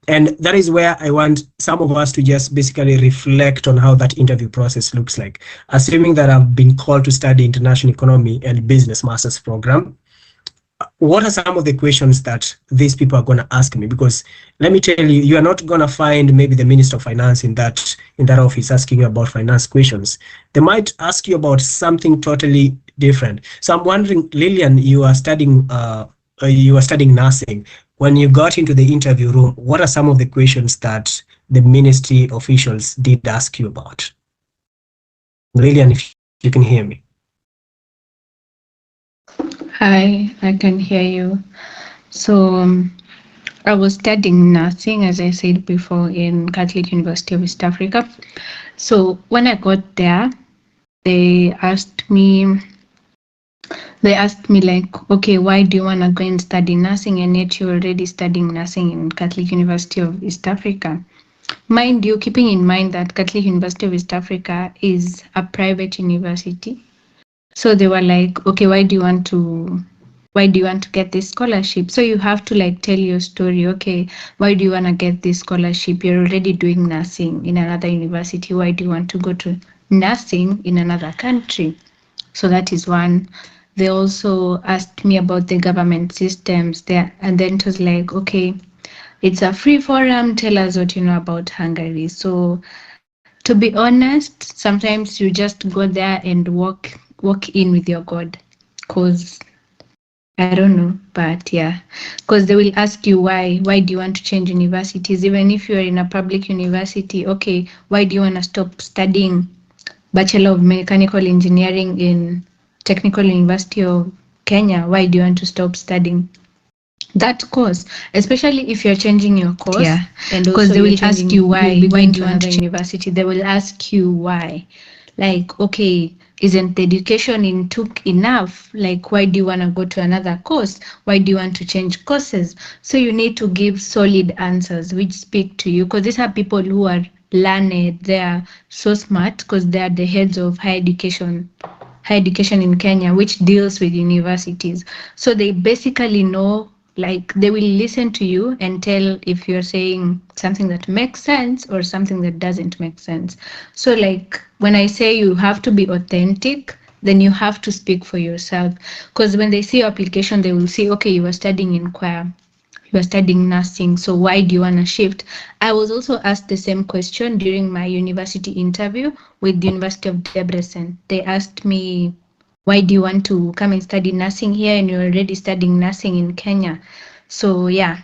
And that is where I want some of us to just basically reflect on how that interview process looks like. Assuming that I've been called to study international economy and business master's program, what are some of the questions that these people are going to ask me? Because let me tell you, you are not going to find maybe the Minister of Finance in that office asking you about finance questions. They might ask you about something totally different. So I'm wondering, Lillian, you are studying nursing. When you got into the interview room, what are some of the questions that the ministry officials did ask you about? Lillian, if you can hear me. Hi, I can hear you. So I was studying nursing, as I said before, in Catholic University of East Africa. So when I got there, they asked me like, okay, why do you want to go and study nursing, and yet you're already studying nursing in Catholic University of East Africa? Mind you, keeping in mind that Catholic University of East Africa is a private university. So they were like, okay, why do you want to get this scholarship? So you have to like tell your story. Okay, why do you want to get this scholarship? You're already doing nursing in another university. Why do you want to go to nursing in another country? So that is one. They also asked me about the government systems there, and then it was like, okay, it's a free forum. Tell us what you know about Hungary. So to be honest, sometimes you just go there and walk in with your God, because I don't know, but yeah, because they will ask you why do you want to change universities? Even if you're in a public university, okay, why do you want to stop studying Bachelor of Mechanical Engineering in Technical University of Kenya? Why do you want to stop studying that course? Especially if you're changing your course. Yeah, and because they will ask you why do you want to university? They will ask you why. Like, okay, isn't the education in took enough? Like, why do you want to go to another course? Why do you want to change courses? So you need to give solid answers which speak to you, because these are people who are learned, they are so smart because they are the heads of higher education in Kenya, which deals with universities. So they basically know, like, they will listen to you and tell if you're saying something that makes sense or something that doesn't make sense. So, like, when I say you have to be authentic, then you have to speak for yourself. Because when they see your application, they will say, okay, you are studying in choir, you are studying nursing, so why do you want to shift? I was also asked the same question during my university interview with the University of Debrecen. They asked me, why do you want to come and study nursing here and you're already studying nursing in Kenya? So yeah,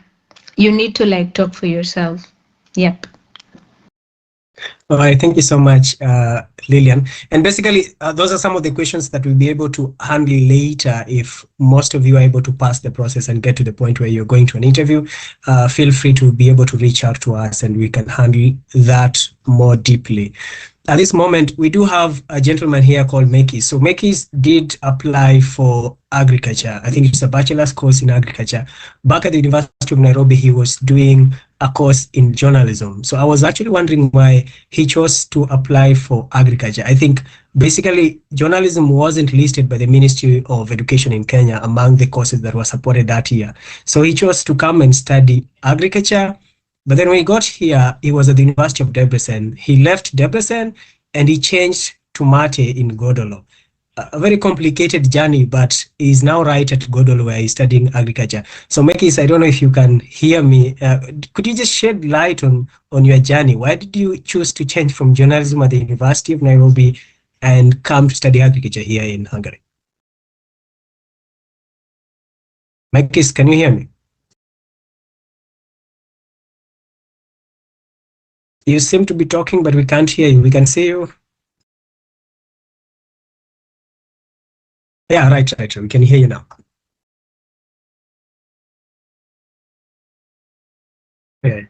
you need to like talk for yourself. Yep. All right, thank you so much, Lillian. And basically, those are some of the questions that we'll be able to handle later if most of you are able to pass the process and get to the point where you're going to an interview. Feel free to be able to reach out to us and we can handle that more deeply. At this moment, we do have a gentleman here called Mekis. So Mekis did apply for agriculture. I think it's a bachelor's course in agriculture. Back at the University of Nairobi, he was doing a course in journalism. So I was actually wondering why he chose to apply for agriculture. I think basically journalism wasn't listed by the Ministry of Education in Kenya among the courses that were supported that year. So he chose to come and study agriculture. But then when he got here, he was at the University of Debrecen. He left Debrecen and he changed to Mate in Godolo. A very complicated journey, but he's now right at Godolo where he's studying agriculture. So Mekis, I don't know if you can hear me. Could you just shed light on your journey? Why did you choose to change from journalism at the University of Nairobi and come to study agriculture here in Hungary? Mekis, can you hear me? You seem to be talking, but we can't hear you. We can see you. Yeah, right. We can hear you now. Yeah.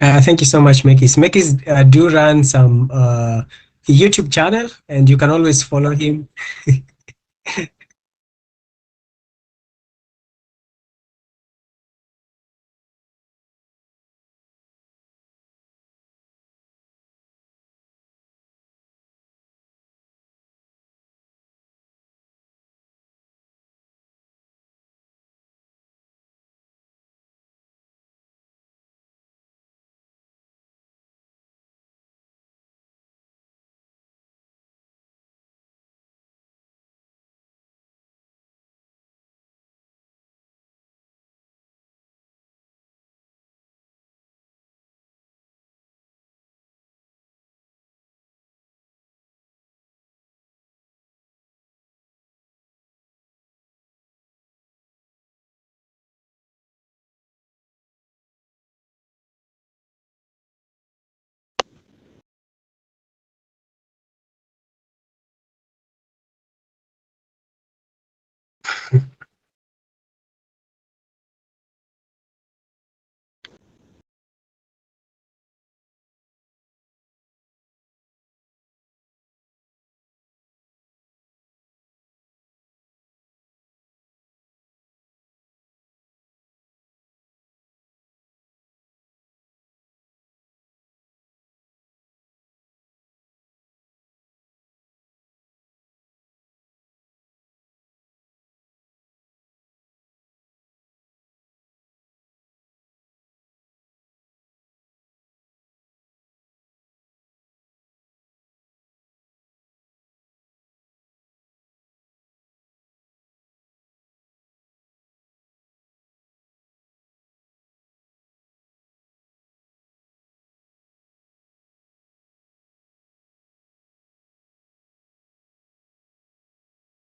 Thank you so much, Mekis. Mekis do run some YouTube channel, and you can always follow him.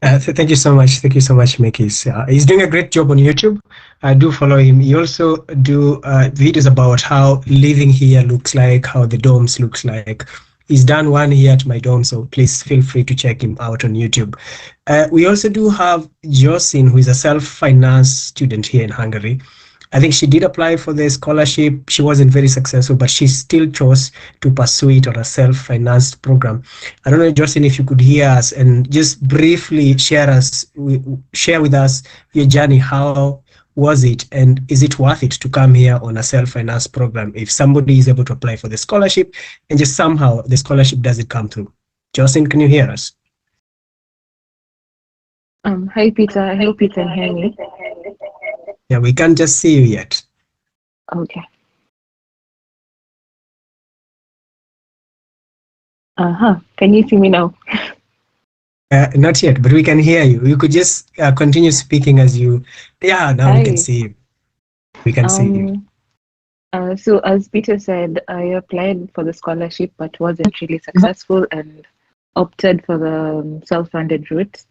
Thank you so much. Thank you so much, Mekis. He's doing a great job on YouTube. I do follow him. He also do videos about how living here looks like, how the dorms looks like. He's done one here at my dorm, so please feel free to check him out on YouTube. We also do have Jocelyn, who is a self-financed student here in Hungary. I think she did apply for the scholarship. She wasn't very successful, but she still chose to pursue it on a self-financed program. I don't know, Jocelyn, if you could hear us and just briefly share with us your journey. How was it, and is it worth it to come here on a self-financed program if somebody is able to apply for the scholarship and just somehow the scholarship doesn't come through? Jocelyn, can you hear us? Hi, Peter. I hope you can hear me. Yeah, we can't just see you yet. Okay. Can you see me now? Not yet, but we can hear you. You could just continue speaking as you. Yeah, now Hi. we can see you. We can see you. So as Peter said, I applied for the scholarship but wasn't really successful and opted for the self-funded route.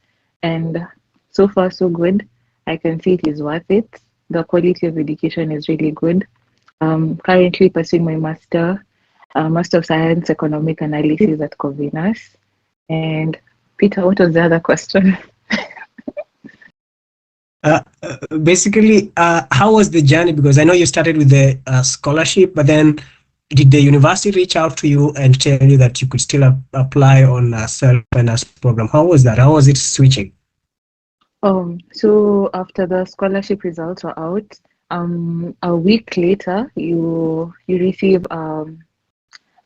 And so far, so good. I can see it is worth it. The quality of education is really good. Currently pursuing my Master of Science Economic Analysis at Corvinus. And Peter, what was the other question? Basically, how was the journey? Because I know you started with the scholarship, but then did the university reach out to you and tell you that you could still apply on a self-finance program? How was that? How was it switching? So after the scholarship results were out, a week later, you receive a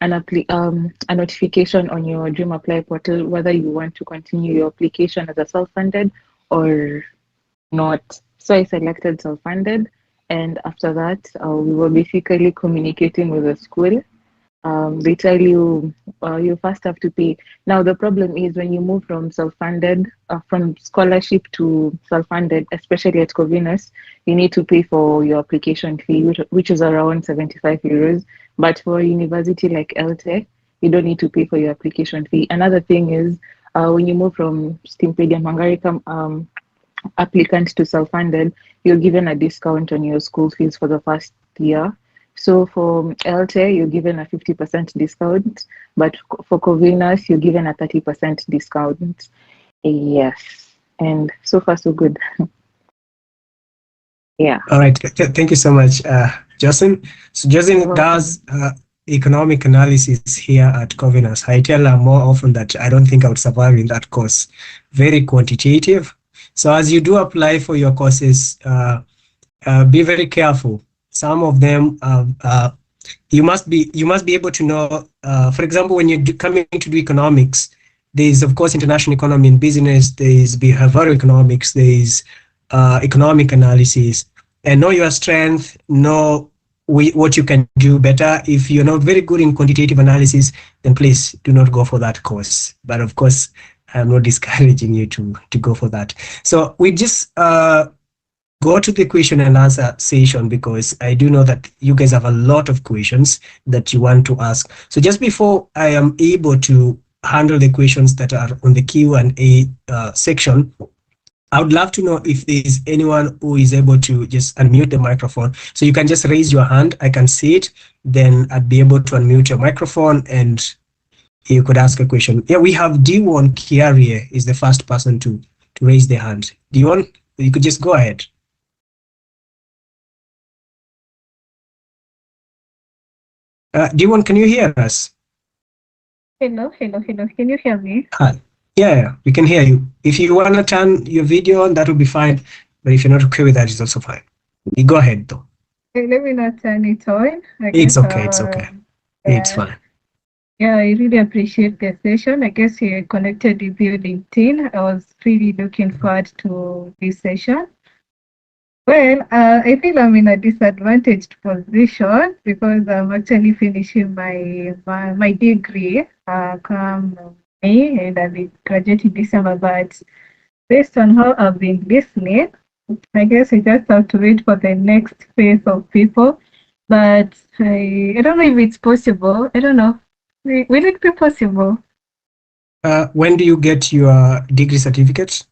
notification on your Dream Apply portal whether you want to continue your application as a self-funded or not. So I selected self-funded, and after that, we were basically communicating with the school. They tell you you first have to pay. Now the problem is when you move from self-funded, from scholarship to self-funded, especially at Corvinus, you need to pay for your application fee, which is around 75 euros. But for a university like ELTE, you don't need to pay for your application fee. Another thing is when you move from Stipendium Hungaricum applicant to self-funded, you're given a discount on your school fees for the first year. So for ELTE, you're given a 50% discount, but for Corvinus, you're given a 30% discount. Yes, and so far so good. Yeah. All right. Thank you so much. Justin. So Justin does economic analysis here at Covenants. I tell her more often that I don't think I would survive in that course. Very quantitative. So as you do apply for your courses, be very careful. Some of them you must be able to know. For example, when you're coming to do economics, there is of course international economy and business. There is behavioral economics. There is economic analysis, and know your strength. Know what you can do better. If you're not very good in quantitative analysis, then please do not go for that course. But of course, I'm not discouraging you to go for that. So we just go to the question and answer session, because I do know that you guys have a lot of questions that you want to ask. So just before I am able to handle the questions that are on the Q&A section, I would love to know if there is anyone who is able to just unmute the microphone. So you can just raise your hand. I can see it. Then I'd be able to unmute your microphone and you could ask a question. Yeah, we have Diwon Kiarie is the first person to raise their hand. Diwon, you could just go ahead. Diwon, can you hear us? Hello. Can you hear me? Hi. Yeah, we can hear you. If you want to turn your video on, that will be fine. But if you're not okay with that, it's also fine. You go ahead, though. Okay, let me not turn it on. It's okay. It's okay. It's fine. Yeah, I really appreciate the session. I guess you connected with your LinkedIn. I was really looking forward to this session. Well, I feel I'm in a disadvantaged position because I'm actually finishing my degree come May, and I'll be graduating December. But based on how I've been listening, I guess I just have to wait for the next phase of people. But I don't know if it's possible. I don't know. Will it be possible? When do you get your degree certificate?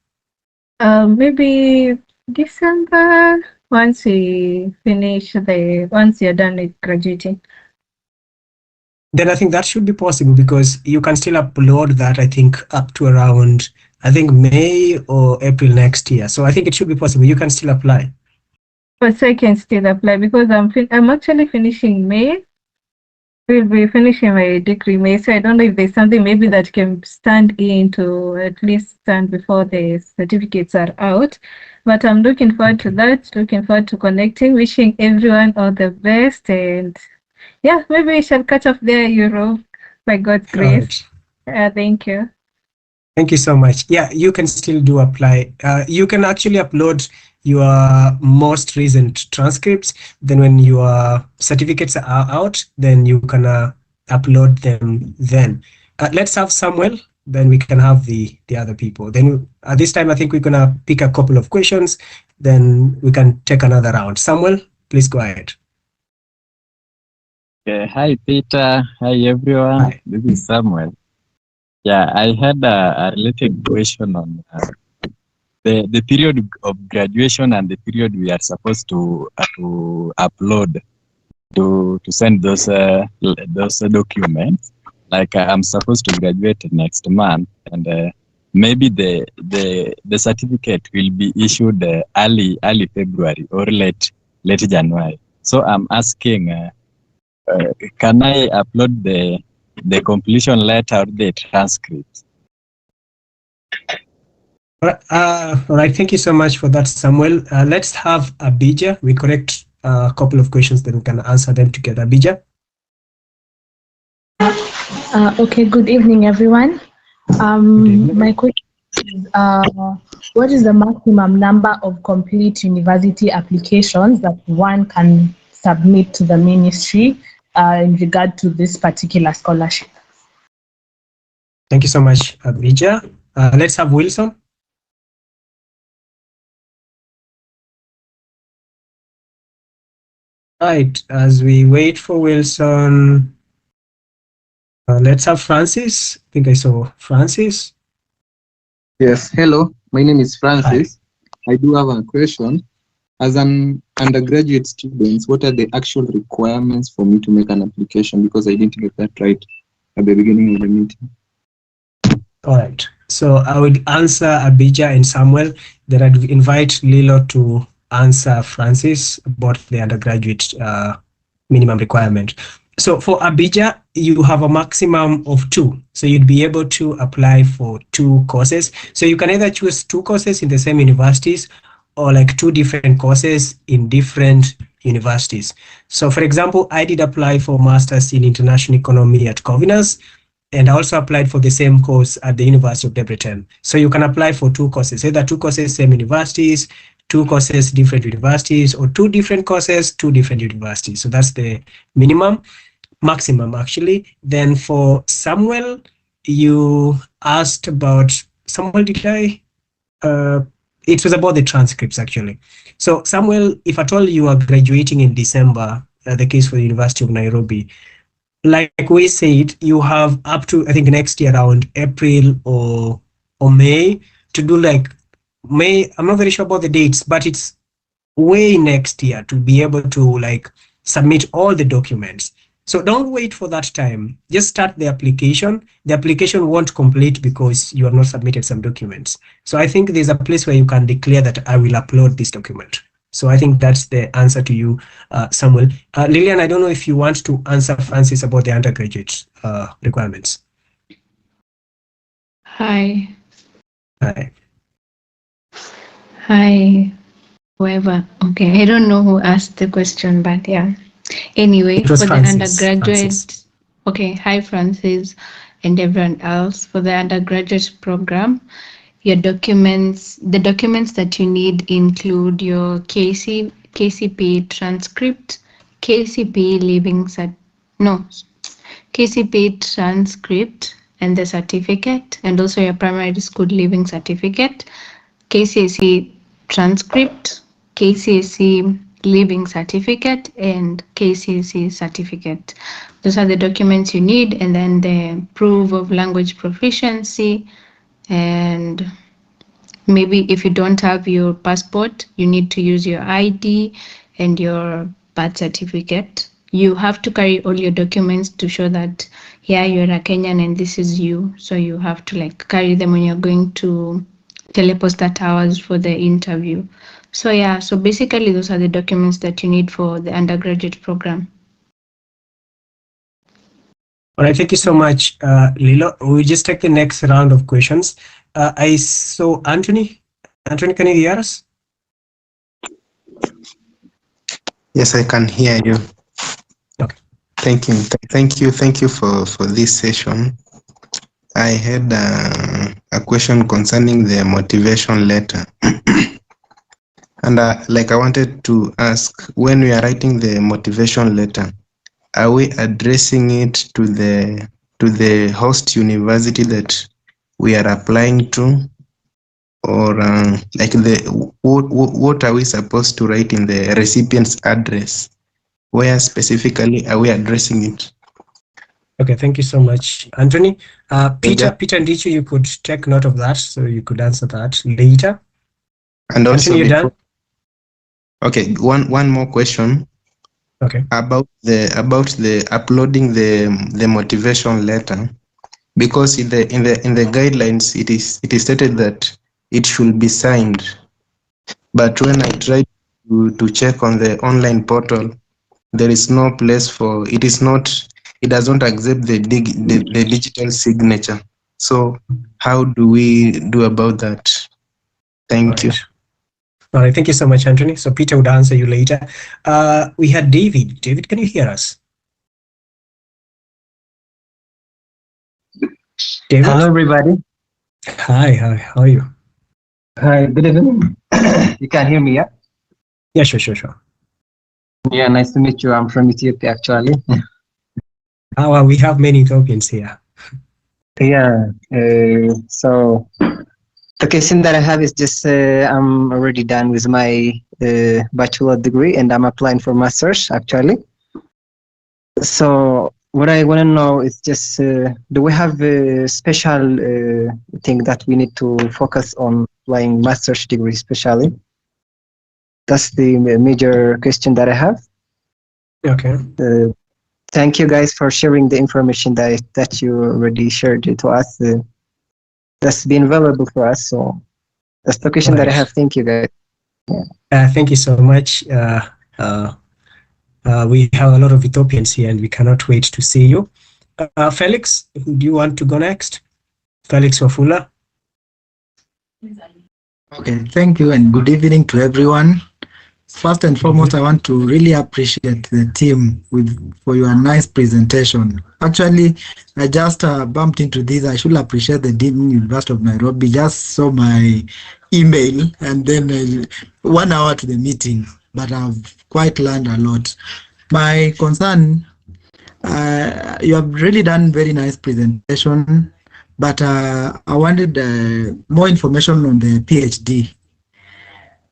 Maybe December, once you're done with graduating. Then I think that should be possible, because you can still upload that, I think, up to around, I think, May or April next year. So I think it should be possible. You can still apply. But I can still apply because I'm actually finishing May. We'll be finishing my degree May. So I don't know if there's something maybe that can stand in to at least stand before the certificates are out. But I'm looking forward to that, looking forward to connecting, wishing everyone all the best. And yeah, maybe we shall catch up there, Europe, by God's grace. Right. Thank you. Thank you so much. Yeah, you can still do apply. You can actually upload your most recent transcripts. Then when your certificates are out, then you can upload them then. Let's have Samuel, then we can have the other people. Then at this time, I think we're going to pick a couple of questions, then we can take another round. Samuel, please go ahead. Hi, Peter. Hi, everyone. Hi. This is Samuel. Yeah, I had a related question on the period of graduation and the period we are supposed to upload to send those documents. Like I'm supposed to graduate next month, and maybe the certificate will be issued early February or late January. So I'm asking. Can I upload the completion letter or the transcript? All right, thank you so much for that, Samuel. Let's have Abija. We collect a couple of questions, then we can answer them together. Abija? Okay, good evening, everyone. My question is, what is the maximum number of complete university applications that one can submit to the ministry in regard to this particular scholarship? Thank you so much, Abija. Let's have Wilson. Right, as we wait for Wilson, let's have Francis. I think I saw Francis. Yes, hello. My name is Francis. Hi. I do have a question. As an undergraduate student, what are the actual requirements for me to make an application? Because I didn't get that right at the beginning of the meeting. All right. So I would answer Abija and Samuel. Then I'd invite Lilo to answer Francis about the undergraduate minimum requirement. So for Abija, you have a maximum of 2. So you'd be able to apply for 2 courses. So you can either choose 2 courses in the same universities or like 2 different courses in different universities. So for example, I did apply for Masters in International Economy at Corvinus, and I also applied for the same course at the University of Debrecen. So you can apply for 2 courses, either 2 courses, same universities, 2 courses, different universities, or 2 different courses, 2 different universities. So that's the maximum actually. Then for Samuel, you asked about, Samuel, did I? It was about the transcripts actually. So Samuel, if at all you are graduating in December, the case for the University of Nairobi, like we said, you have up to, I think, next year around April or May to do like May. I'm not very sure about the dates, but it's way next year to be able to like submit all the documents. So don't wait for that time. Just start the application. The application won't complete because you have not submitted some documents. So I think there's a place where you can declare that I will upload this document. So I think that's the answer to you, Samuel. Lillian, I don't know if you want to answer Francis about the undergraduate requirements. Hi. Hi. Hi. Whoever. Okay, I don't know who asked the question, but yeah. Anyway, It was for Francis, the undergraduate, Francis. Okay, hi Francis and everyone else. For the undergraduate program, your documents, the documents that you need include your KCP transcript, KCP KCP transcript and the certificate, and also your primary school leaving certificate, KCSE transcript, KCSE leaving certificate, and KCSE certificate. Those are the documents you need, and then the proof of language proficiency, and maybe if you don't have your passport, you need to use your ID and your birth certificate. You have to carry all your documents to show that, yeah, you're a Kenyan and this is you. So you have to like carry them when you're going to teleposta towers for the interview. So yeah, so basically those are the documents that you need for the undergraduate program. All right, thank you so much, Lilo. We'll just take the next round of questions. I saw Anthony. Anthony, can you hear us? Yes, I can hear you. Okay. Thank you. Thank you for this session. I had a question concerning the motivation letter. And like I wanted to ask, when we are writing the motivation letter, are we addressing it to the host university that we are applying to, or like what are we supposed to write in the recipient's address? Where specifically are we addressing it? Okay, thank you so much, Anthony. Peter Ndichu, you could take note of that, so you could answer that later. And also, Anthony, you done? Okay, one more question. Okay. About the uploading the motivation letter, because in the guidelines it is stated that it should be signed, but when I tried to check on the online portal, there is no place for it. It does not accept the digital signature. So how do we do about that? Thank you. All right, thank you so much, Anthony. So Peter would answer you later. We had David. David, can you hear us? David? Hello, everybody. Hi, how are you? Hi, good evening. You can hear me, yeah? Yeah, sure. Yeah, nice to meet you. I'm from Ethiopia, actually. Well, we have many Ethiopians here. Yeah, so the question that I have is just I'm already done with my bachelor degree and I'm applying for master's, actually. So what I want to know is just, do we have a special thing that we need to focus on applying master's degree, especially? That's the major question that I have. Okay. Thank you guys for sharing the information that you already shared to us. That's been valuable for us. So that's the question that I have. Thank you guys. Thank you so much. We have a lot of Ethiopians here and we cannot wait to see you. Felix, do you want to go next? Felix Wafula. Okay, thank you and good evening to everyone. First and foremost, I want to really appreciate the team for your nice presentation. Actually, I just bumped into this. I should appreciate the Dean University of Nairobi. Just saw my email and then 1 hour to the meeting, but I've quite learned a lot. My concern, you have really done very nice presentation, but I wanted more information on the PhD.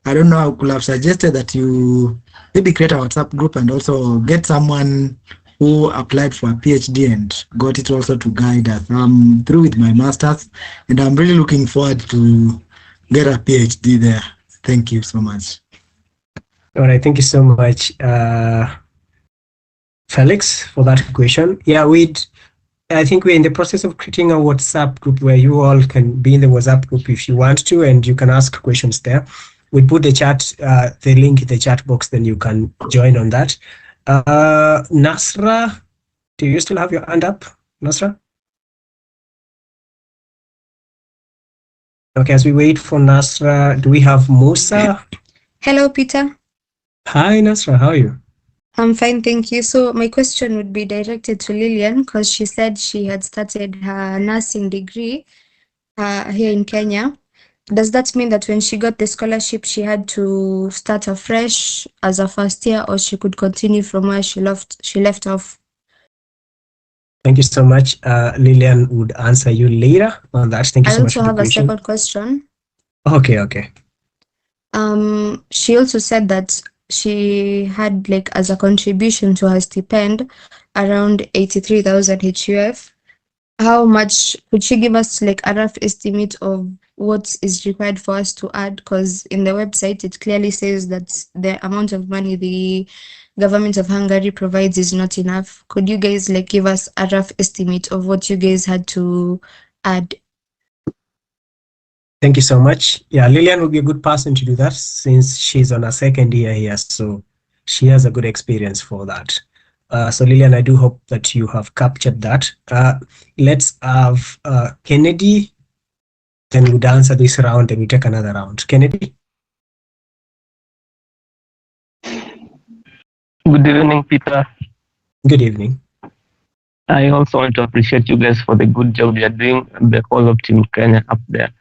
I don't know, I could have suggested that you maybe create a WhatsApp group and also get someone who applied for a PhD and got it also to guide us. I'm through with my master's and I'm really looking forward to get a PhD there. Thank you so much. All right, thank you so much, Felix, for that question. Yeah, I think we're in the process of creating a WhatsApp group where you all can be in the WhatsApp group if you want to, and you can ask questions there. We put the link in the chat box, then you can join on that. Nasra, do you still have your hand up, Nasra? Okay, as we wait for Nasra, do we have Musa? Hello, Peter. Hi, Nasra, how are you? I'm fine, thank you. So my question would be directed to Lillian because she said she had started her nursing degree here in Kenya. Does that mean that when she got the scholarship, she had to start afresh as a first year, or she could continue from where she left off? Thank you so much. Lillian would answer you later on that. Thank you so much for the question. I also have a second question. Okay. She also said that she had, like, as a contribution to her stipend, around 83,000 HUF. How much could she give us, like, a rough estimate of what is required for us to add? Because in the website it clearly says that the amount of money the government of Hungary provides is not enough. Could you guys, like, give us a rough estimate of what you guys had to add? Thank you so much. Yeah, Lillian would be a good person to do that since she's on her second year here, so she has a good experience for that. So Lillian, I do hope that you have captured that. Let's have Kennedy, then we'd answer this round and we take another round. Kennedy? Good evening, Peter. Good evening. I also want to appreciate you guys for the good job you're doing, the whole of Team Kenya up there.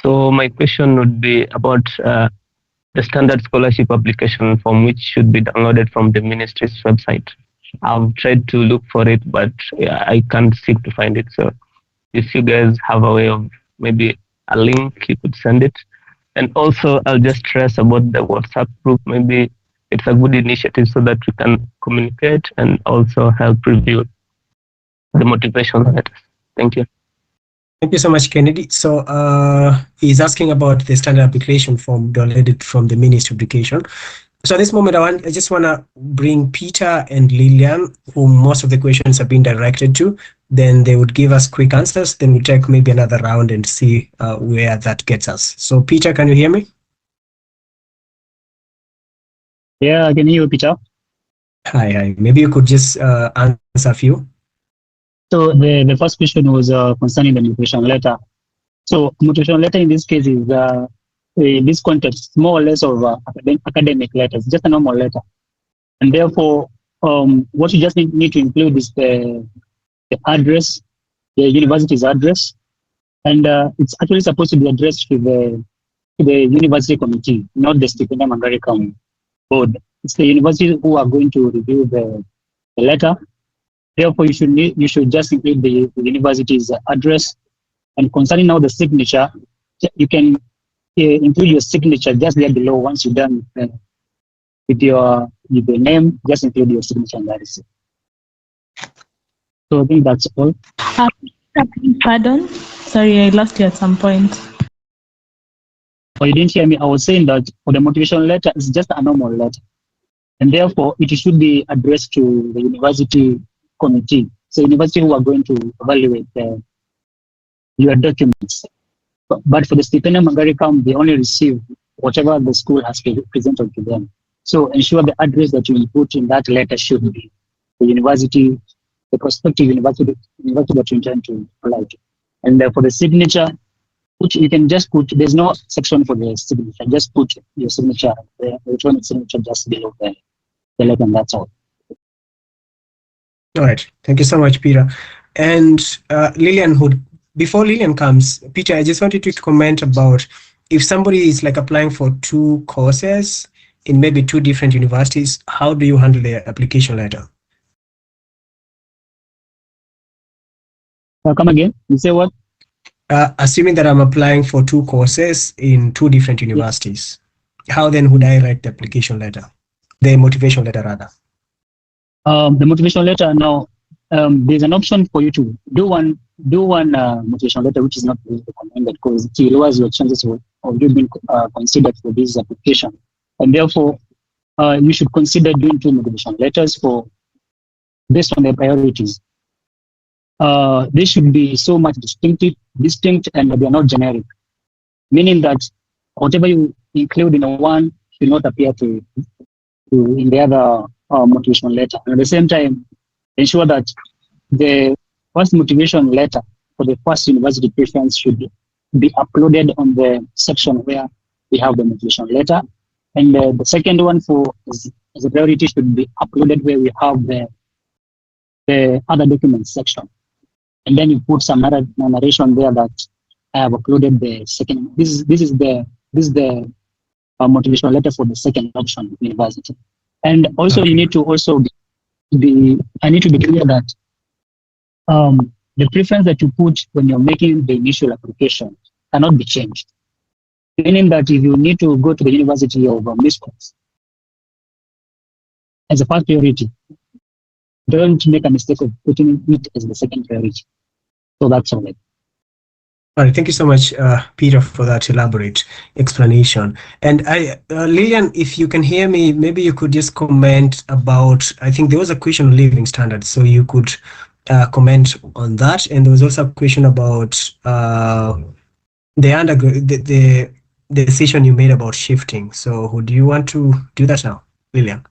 So my question would be about the standard scholarship application form, which should be downloaded from the ministry's website. I've tried to look for it, but I can't seem to find it. So if you guys have a way of maybe a link, you could send it. And also, I'll just stress about the WhatsApp group. Maybe it's a good initiative so that we can communicate and also help review the motivation letters. Thank you. Thank you so much, Kennedy. So he's asking about the standard application form downloaded from the Ministry of Education. So at this moment, I just want to bring Peter and Lillian, who most of the questions have been directed to. Then they would give us quick answers. Then we take maybe another round and see where that gets us. So Peter, can you hear me? Yeah, I can hear you, Peter. Hi. Maybe you could just answer a few. So the first question was concerning the motivation letter. So motivation letter in this case is in this context more or less of academic letters, just a normal letter. And therefore, what you just need to include is the address, the university's address, and it's actually supposed to be addressed to the university committee, not the Stipendium Hungaricum board. It's the university who are going to review the letter. Therefore, you should just include the university's address. And concerning now the signature, you can include your signature just there below. Once you're done with your name, just include your signature, and that is it. So I think that's all. Pardon? Sorry, I lost you at some point. Oh, you didn't hear me. I was saying that for the motivation letter, it's just a normal letter. And therefore, it should be addressed to the university committee. So university who are going to evaluate your documents. But for the Stipendium Hungaricum, they only receive whatever the school has presented to them. So ensure the address that you input in that letter should be the university, the prospective university that you intend to apply to. And for the signature, which you can just put, there's no section for the signature, just put your signature, the electronic signature just below the letter, and that's all. All right. Thank you so much, Peter. And Lillian, before Lillian comes, Peter, I just wanted you to comment about if somebody is like applying for 2 courses in maybe 2 different universities, how do you handle their application letter? Come again? You say what? Assuming that I'm applying for 2 courses in 2 different universities, how then would I write the application letter, the motivation letter rather? The motivation letter now, there's an option for you to do one motivation letter, which is not really recommended because it lowers your chances of you being considered for this application, and therefore you should consider doing 2 motivation letters based on their priorities. They should be so much distinct, and they are not generic, meaning that whatever you include in one should not appear to in the other motivational letter. And at the same time, ensure that the first motivation letter for the first university preference should be uploaded on the section where we have the motivation letter, and the second one as a priority should be uploaded where we have the other documents section. And then you put some narration there that I have uploaded the second. This is the motivational letter for the second option, university. And also you need to also I need to be clear that the preference that you put when you're making the initial application cannot be changed. Meaning that if you need to go to the University of Miscos as a first priority, don't make a mistake of putting it as the second priority. So that's all. All right, thank you so much, Peter, for that elaborate explanation. And Lillian, if you can hear me, maybe you could just comment about, I think there was a question on living standards, so you could comment on that. And there was also a question about the decision you made about shifting. So would you want to do that now, Lillian?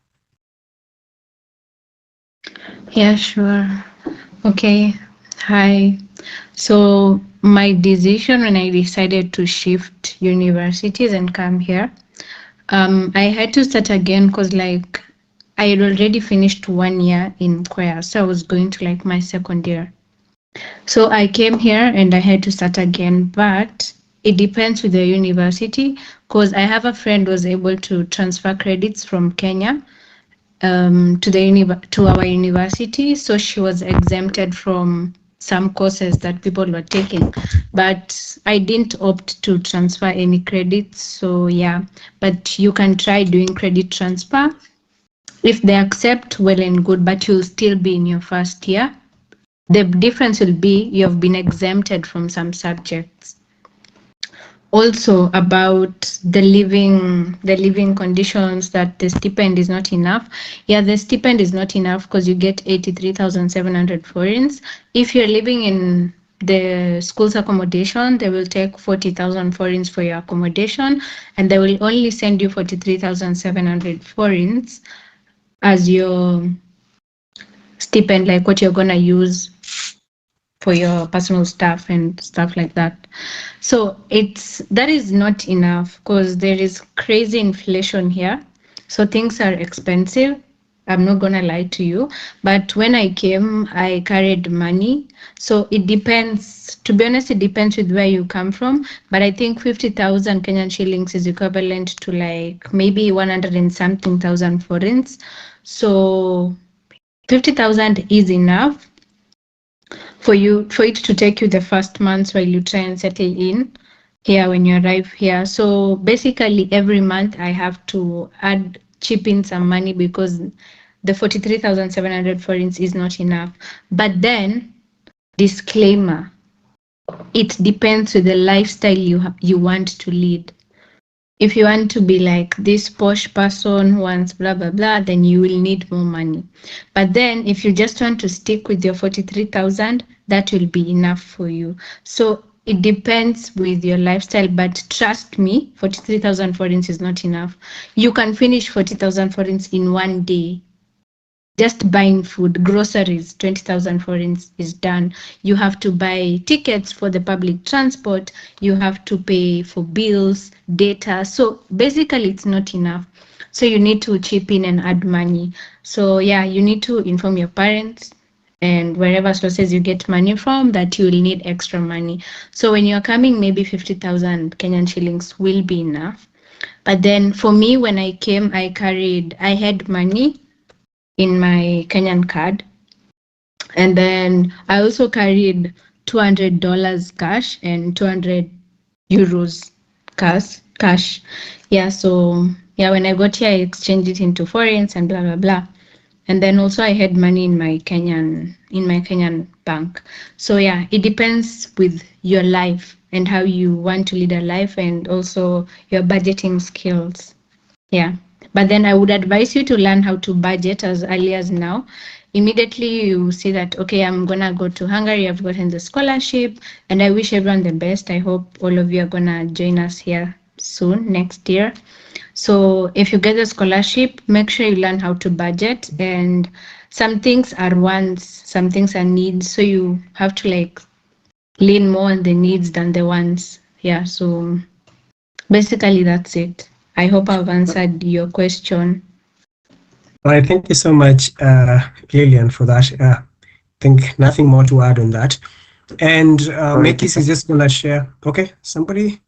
Yeah, sure. Okay. Hi. So my decision when I decided to shift universities and come here, I had to start again because like I had already finished 1 year in Kwea, so I was going to like my second year. So I came here and I had to start again, but it depends with the university because I have a friend who was able to transfer credits from Kenya to our university, so she was exempted from some courses that people were taking, but I didn't opt to transfer any credits. So yeah, but you can try doing credit transfer. If they accept, well and good, but you'll still be in your first year. The difference will be you have been exempted from some subjects. Also about the living conditions, that the stipend is not enough. Yeah, the stipend is not enough because you get 83,700 forints. If you're living in the school's accommodation, they will take 40,000 forints for your accommodation, and they will only send you 43,700 forints as your stipend, like what you're gonna use for your personal stuff and stuff like that. So that is not enough because there is crazy inflation here. So things are expensive. I'm not gonna lie to you. But when I came, I carried money. So it depends. To be honest, it depends with where you come from. But I think 50,000 Kenyan shillings is equivalent to like maybe 100 and something thousand forints. So 50,000 is enough for it to take you the first months while you try and settle in here when you arrive here. So basically every month I have to chip in some money because the 43,700 forints is not enough. But then, disclaimer, it depends on the lifestyle you want to lead. If you want to be like this posh person who wants blah, blah, blah, then you will need more money. But then if you just want to stick with your 43,000, that will be enough for you. So it depends with your lifestyle, but trust me, 43,000 forints is not enough. You can finish 40,000 forints in one day. Just buying food, groceries, 20,000 forints is done. You have to buy tickets for the public transport. You have to pay for bills, data. So basically, it's not enough. So you need to chip in and add money. So yeah, you need to inform your parents and wherever sources you get money from that you will need extra money. So when you're coming, maybe 50,000 Kenyan shillings will be enough. But then for me, when I came, I had money in my Kenyan card. And then I also carried $200 cash and 200 euros cash. Yeah, so yeah, when I got here, I exchanged it into forints and blah, blah, blah. And then also I had money in my Kenyan bank. So yeah, it depends with your life and how you want to lead a life and also your budgeting skills. Yeah. But then I would advise you to learn how to budget as early as now. Immediately you see that, okay, I'm going to go to Hungary. I've gotten the scholarship and I wish everyone the best. I hope all of you are going to join us here soon, next year. So if you get the scholarship, make sure you learn how to budget, and some things are wants, some things are needs. So you have to like lean more on the needs than the wants. Yeah. So basically that's it. I hope I've answered your question. All right, thank you so much, Lillian, for that. I think nothing more to add on that. And Mekis is just going to share. Okay, somebody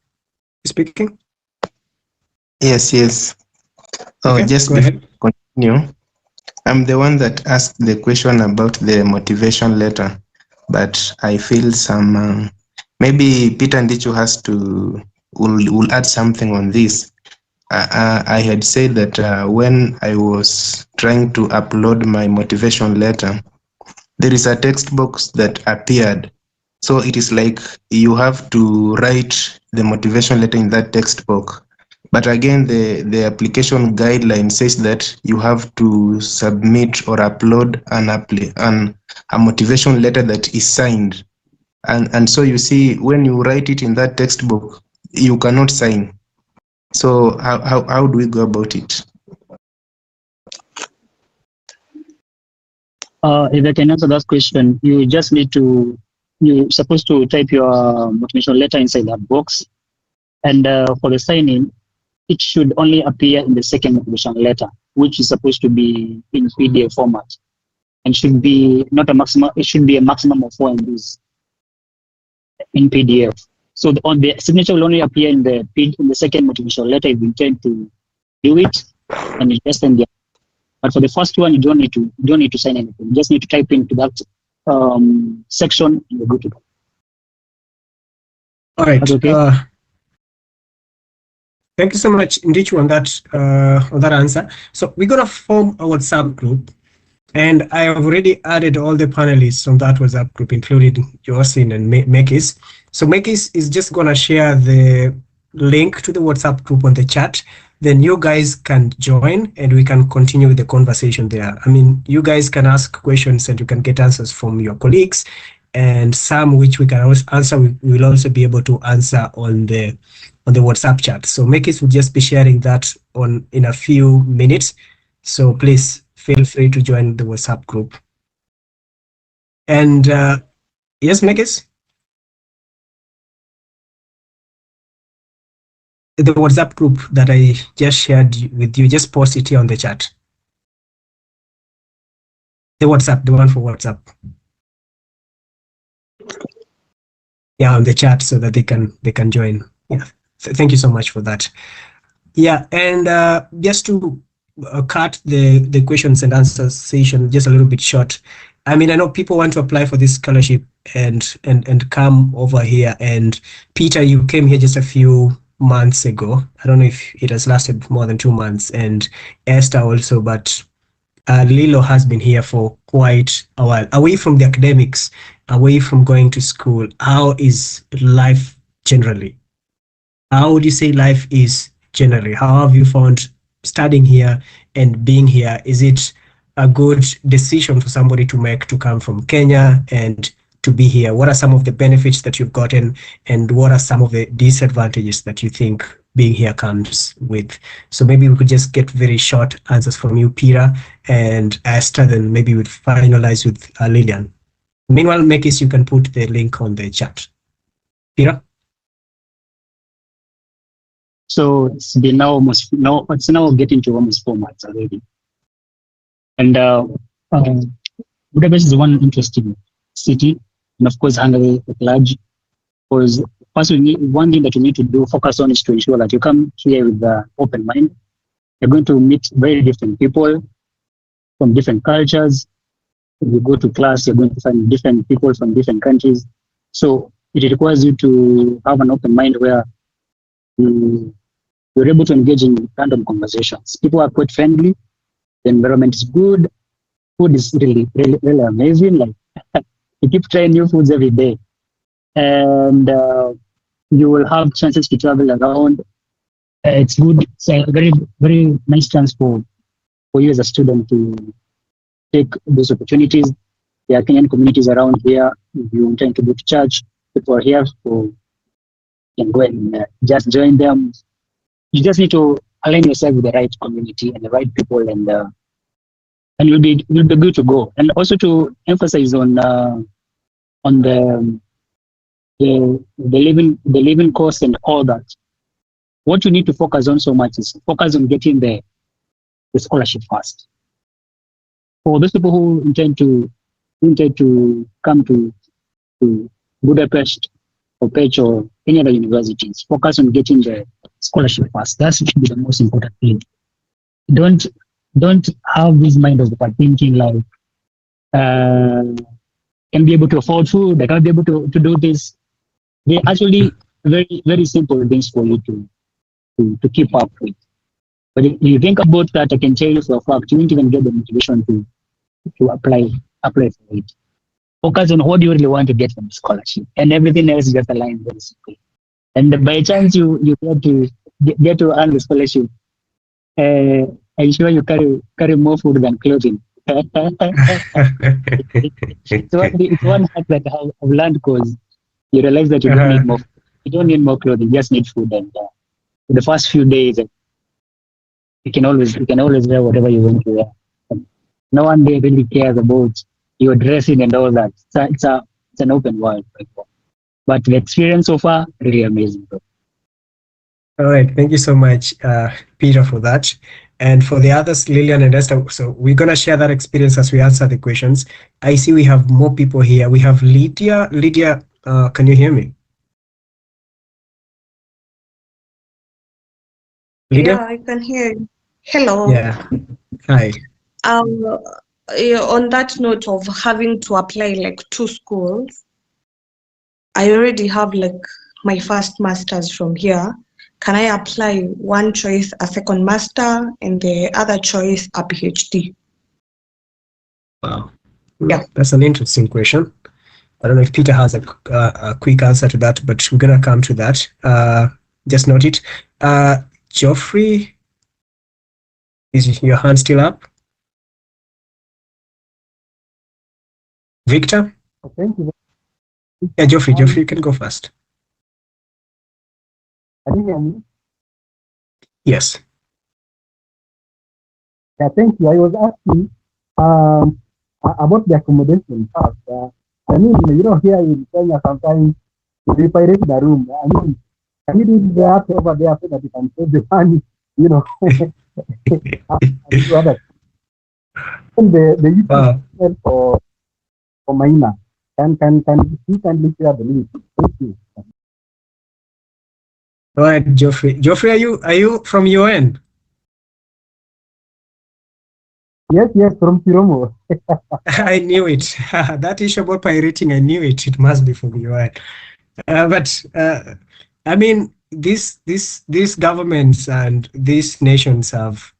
speaking? Yes. Oh, Okay, just go ahead. Continue. I'm the one that asked the question about the motivation letter, but I feel some maybe Peter Ndichu has to will add something on this. I had said that when I was trying to upload my motivation letter, there is a text box that appeared. So it is like you have to write the motivation letter in that text box. But again, the application guideline says that you have to submit or upload a motivation letter that is signed. And so you see, when you write it in that textbook, you cannot sign. So how do we go about it? If I can answer that question, you just need to, you're supposed to type your motivation letter inside that box. And for the sign-in, it should only appear in the second motivation letter, which is supposed to be in PDF format. And should be not a maximum, it should be a maximum of 4 MBs in PDF. So on the signature will only appear in the second motivation letter if you intend to do it, and you just send the. But for the first one, you don't need to sign anything. You just need to type into that section and you're good to go. All right. Okay. Thank you so much, Ndichu, on that answer. So we're gonna form a WhatsApp group, and I have already added all the panelists on that WhatsApp group, including Jocelyn and Mekis. So Mekis is just gonna share the link to the WhatsApp group on the chat. Then you guys can join and we can continue with the conversation there. I mean, you guys can ask questions and you can get answers from your colleagues, and some which we can also answer, we will also be able to answer on the WhatsApp chat. So Mekis will just be sharing that in a few minutes. So please feel free to join the WhatsApp group. And yes, Mekis? The WhatsApp group that I just shared with you, just post it here on the chat. The WhatsApp, the one for WhatsApp. Yeah, on the chat so that they can join. Yeah, thank you so much for that. Yeah, and just to cut the questions and answers session just a little bit short. I mean, I know people want to apply for this scholarship and come over here. And Peter, you came here just a few months ago. I don't know if it has lasted more than 2 months, and Esther also, but Lilo has been here for quite a while. Away from the academics, away from going to school, how is life generally? How would you say life is generally? How have you found studying here and being here? Is it a good decision for somebody to make to come from Kenya and to be here? What are some of the benefits that you've gotten, and what are some of the disadvantages that you think being here comes with? So maybe we could just get very short answers from you, Peter, and Esther, then maybe we'd finalize with Lillian. Meanwhile, Mekis, you can put the link on the chat. Peter? So it's been it's now getting to almost 4 months already. And Budapest is one interesting city, and of course Hungary at large. Because first, one thing that you need to do, focus on, is to ensure that you come here with an open mind. You're going to meet very different people from different cultures. If you go to class, you're going to find different people from different countries. So it requires you to have an open mind where you're able to engage in random conversations. People are quite friendly. The environment is good. Food is really amazing. Like you keep trying new foods every day, and you will have chances to travel around. It's good. It's a very nice chance for you as a student to take those opportunities. There are Kenyan communities around here. If you intend to go to church, people are here, so you can go and just join them. You just need to align yourself with the right community and the right people, and you'll be good to go. And also to emphasize on the living cost and all that. What you need to focus on so much is focus on getting the scholarship first. For those people who intend to come to Budapest or Pech or any other universities, focus on getting the scholarship first. That should be the most important thing. Don't have this mind of thinking like can be able to afford food, I can't be able to do this. They're actually very, very simple things for you to keep up with. But if you think about that, I can tell you for a fact, you won't even get the motivation to apply for it. Focus on what you really want to get from the scholarship, and everything else just aligns very simply. And by chance you get to earn the scholarship, I'm sure you carry more food than clothing. It's one hack that I've learned, because you realize that you don't need more. You don't need more clothing. You just need food. And the first few days, you can always wear whatever you want to wear. No one really cares about your dressing and all that. It's an open world. But the experience so far, really amazing. All right, thank you so much, Peter, for that. And for the others, Lillian and Esther, so we're going to share that experience as we answer the questions. I see we have more people here. We have Lydia. Lydia, can you hear me? Lydia? Yeah, I can hear you. Hello. Yeah. Hi. On that note of having to apply like 2 schools, I already have like my first master's from here. Can I apply one choice a second master and the other choice a PhD? Wow. Yeah, that's an interesting question. I don't know if Peter has a quick answer to that, but we're going to come to that. Just note it. Geoffrey, is your hand still up? Victor? Thank you. Yeah, Geoffrey, you can go first. Can you hear me? Yes. Yeah, thank you. I was asking about the accommodation first. I mean, here in Kenya, sometimes we pirate the room. I mean, can you do the app over there so that you can save the money? The for Maina. Can you kindly share the link? Thank you. All right, Geoffrey. Geoffrey, are you from UN? Yes, from Kiromo. I knew it. That issue about pirating, I knew it. It must be from UN. But I mean, these governments and these nations have.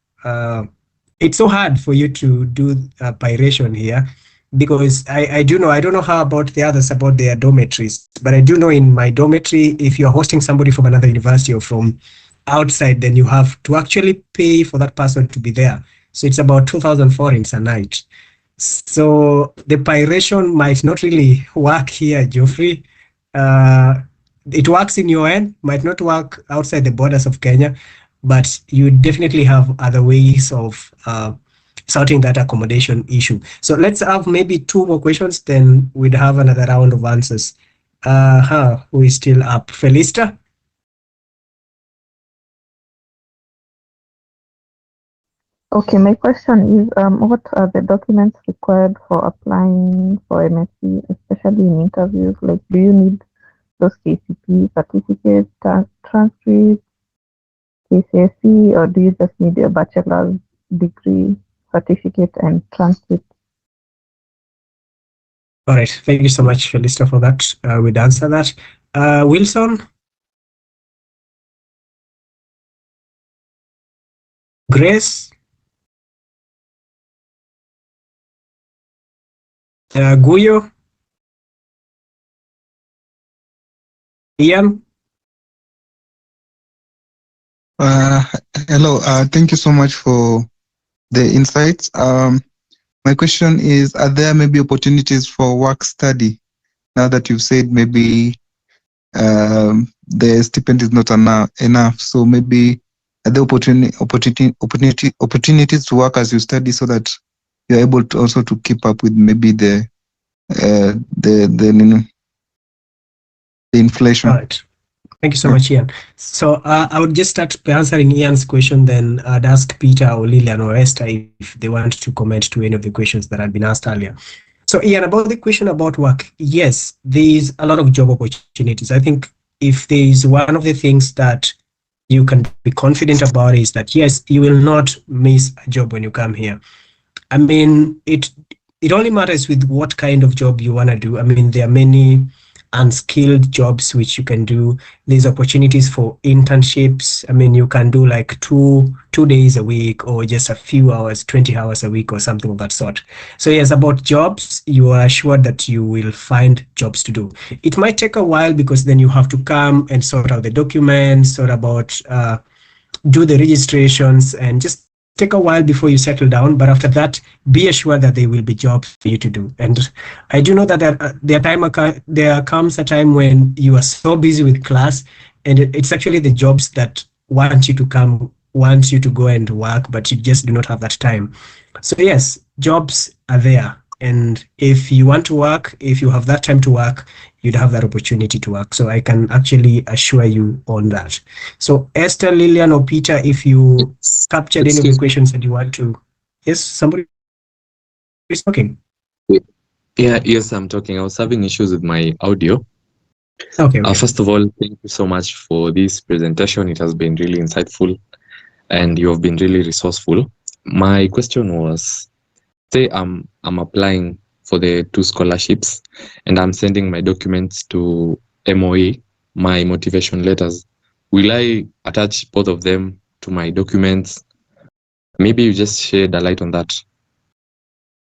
It's so hard for you to do piratation here, because I do know. I don't know how about the others about their dormitories, but I do know in my dormitory, if you're hosting somebody from another university or from outside, then you have to actually pay for that person to be there. So it's about 2,000 forints a night. So the pyration might not really work here, Geoffrey. It works in your end, might not work outside the borders of Kenya, but you definitely have other ways of sorting that accommodation issue. So let's have maybe 2 more questions, then we'd have another round of answers. Who is still up? Felista? Okay, my question is, what are the documents required for applying for MSc, especially in interviews? Like, do you need those KCP certificates, transcripts, KCSE, or do you just need a bachelor's degree certificate and transcript? All right, thank you so much, Felista, for that. We'd answer that. Wilson? Grace? Guyo? Ian? Hello, thank you so much for the insights. My question is, are there maybe opportunities for work study now that you've said maybe the stipend is not enough? So maybe are there opportunities to work as you study so that you're able to also to keep up with maybe the inflation? All right. Thank you so much, Ian. So I would just start by answering Ian's question, then I'd ask Peter or Lillian or Esther if they want to comment to any of the questions that had been asked earlier. So Ian, about the question about work, yes, there is a lot of job opportunities. I think if there is one of the things that you can be confident about is that, yes, you will not miss a job when you come here. I mean, it only matters with what kind of job you want to do. I mean, there are many unskilled jobs which you can do. There's opportunities for internships. I mean, you can do like two days a week or just a few hours, 20 hours a week or something of that sort. So yes, about jobs, you are assured that you will find jobs to do. It might take a while because then you have to come and sort out the documents, sort about do the registrations, and just take a while before you settle down. But after that, be assured that there will be jobs for you to do. And I do know that there comes a time when you are so busy with class, and it's actually the jobs that want you to go and work, but you just do not have that time. So yes, jobs are there. And if you want to work, if you have that time to work, you'd have that opportunity to work. So I can actually assure you on that. So Esther, Lillian, or Peter, if you captured any of the questions that you want to. Yes, somebody is talking. Yeah, yes, I'm talking. I was having issues with my audio. Okay. First of all, thank you so much for this presentation. It has been really insightful and you have been really resourceful. My question was, say I'm applying for the 2 scholarships and I'm sending my documents to MOE, my motivation letters. Will I attach both of them to my documents? Maybe you just shed a light on that.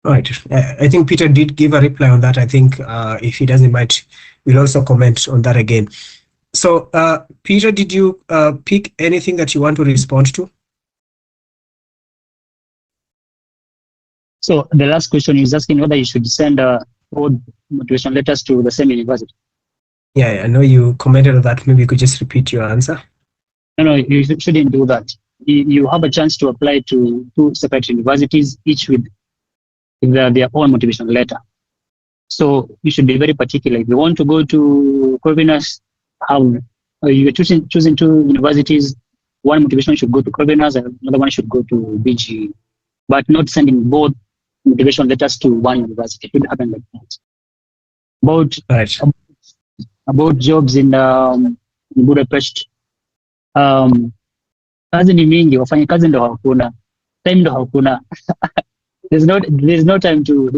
Right. I think Peter did give a reply on that. I think if he doesn't mind, we'll also comment on that again. So Peter, did you pick anything that you want to respond to? So the last question is asking whether you should send both motivation letters to the same university. Yeah, I know you commented on that. Maybe you could just repeat your answer. No, you shouldn't do that. You have a chance to apply to 2 separate universities, each with their own motivation letter. So you should be very particular. If you want to go to Corvinus, you're choosing 2 universities. One motivation should go to Corvinus, and another one should go to BG, but not sending both motivation letters to one university. It would happen like that. About jobs in Budapest, kazi ni mingi, wafanyakazi ndo hakuna, time ndo hakuna. there's no time to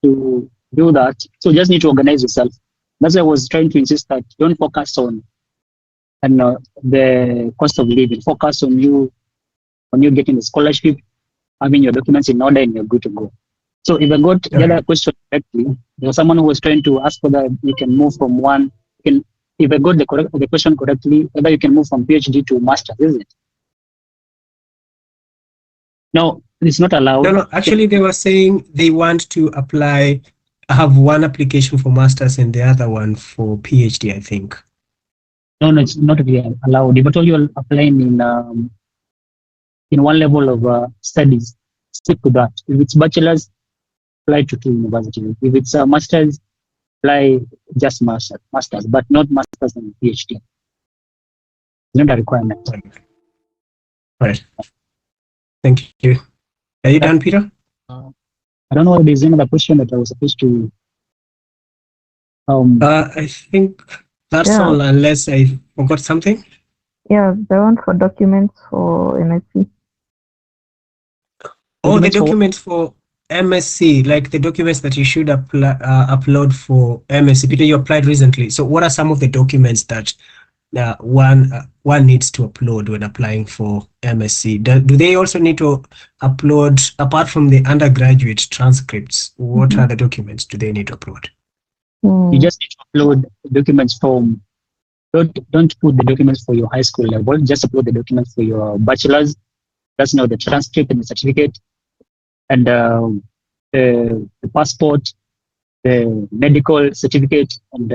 do that. So you just need to organize yourself. That's why I was trying to insist that don't focus on the cost of living. Focus on you getting the scholarship, having your documents in order, and you're good to go. So if I got the other question correctly, there was someone who was trying to ask whether you can move from one. If I got the question correctly, whether you can move from PhD to master, is it? Now, It's not allowed. No, actually they were saying they want to apply, have one application for master's and the other one for PhD, I think. No, it's not really allowed. If at all you're applying in one level of studies, stick to that. If it's bachelor's, apply to 2 universities. If it's a master's, apply just master's, but not master's and PhD. It's not a requirement. Right. Thank you. Are you done, Peter? I don't know if there's another question that I was supposed to. I think that's all, unless I forgot something. Yeah, the one for documents for MSc. Oh, the documents for MSc, like the documents that you should upload for MSc. Peter, you applied recently. So what are some of the documents that one needs to upload when applying for MSc? Do they also need to upload, apart from the undergraduate transcripts, what other documents do they need to upload? You just need to upload documents from, don't put the documents for your high school level, just upload the documents for your bachelor's. That's now the transcript and the certificate, and the passport, the medical certificate, and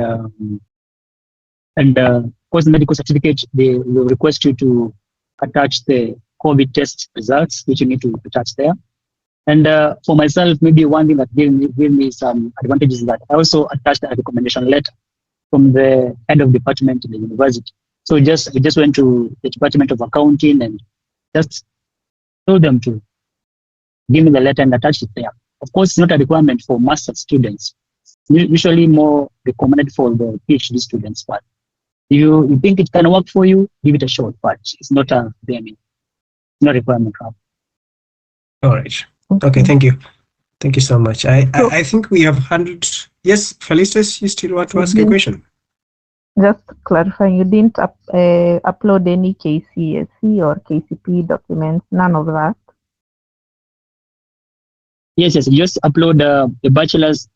of course the medical certificate, they will request you to attach the COVID test results, which you need to attach there. And for myself, maybe one thing that gave me some advantages is that I also attached a recommendation letter from the head of department in the university. So I just went to the Department of Accounting and just told them to give me the letter and attach it there. Of course, it's not a requirement for master's students. It's usually more recommended for the PhD students, but if you think it can work for you, give it a shot, but it's not a requirement. All right. Okay, thank you. Thank you so much. I think we have 100. Yes, Felicitas, you still want to ask a question? Just clarifying, you didn't upload any KCSE or KCP documents, none of that? Yes, you just upload the bachelor's,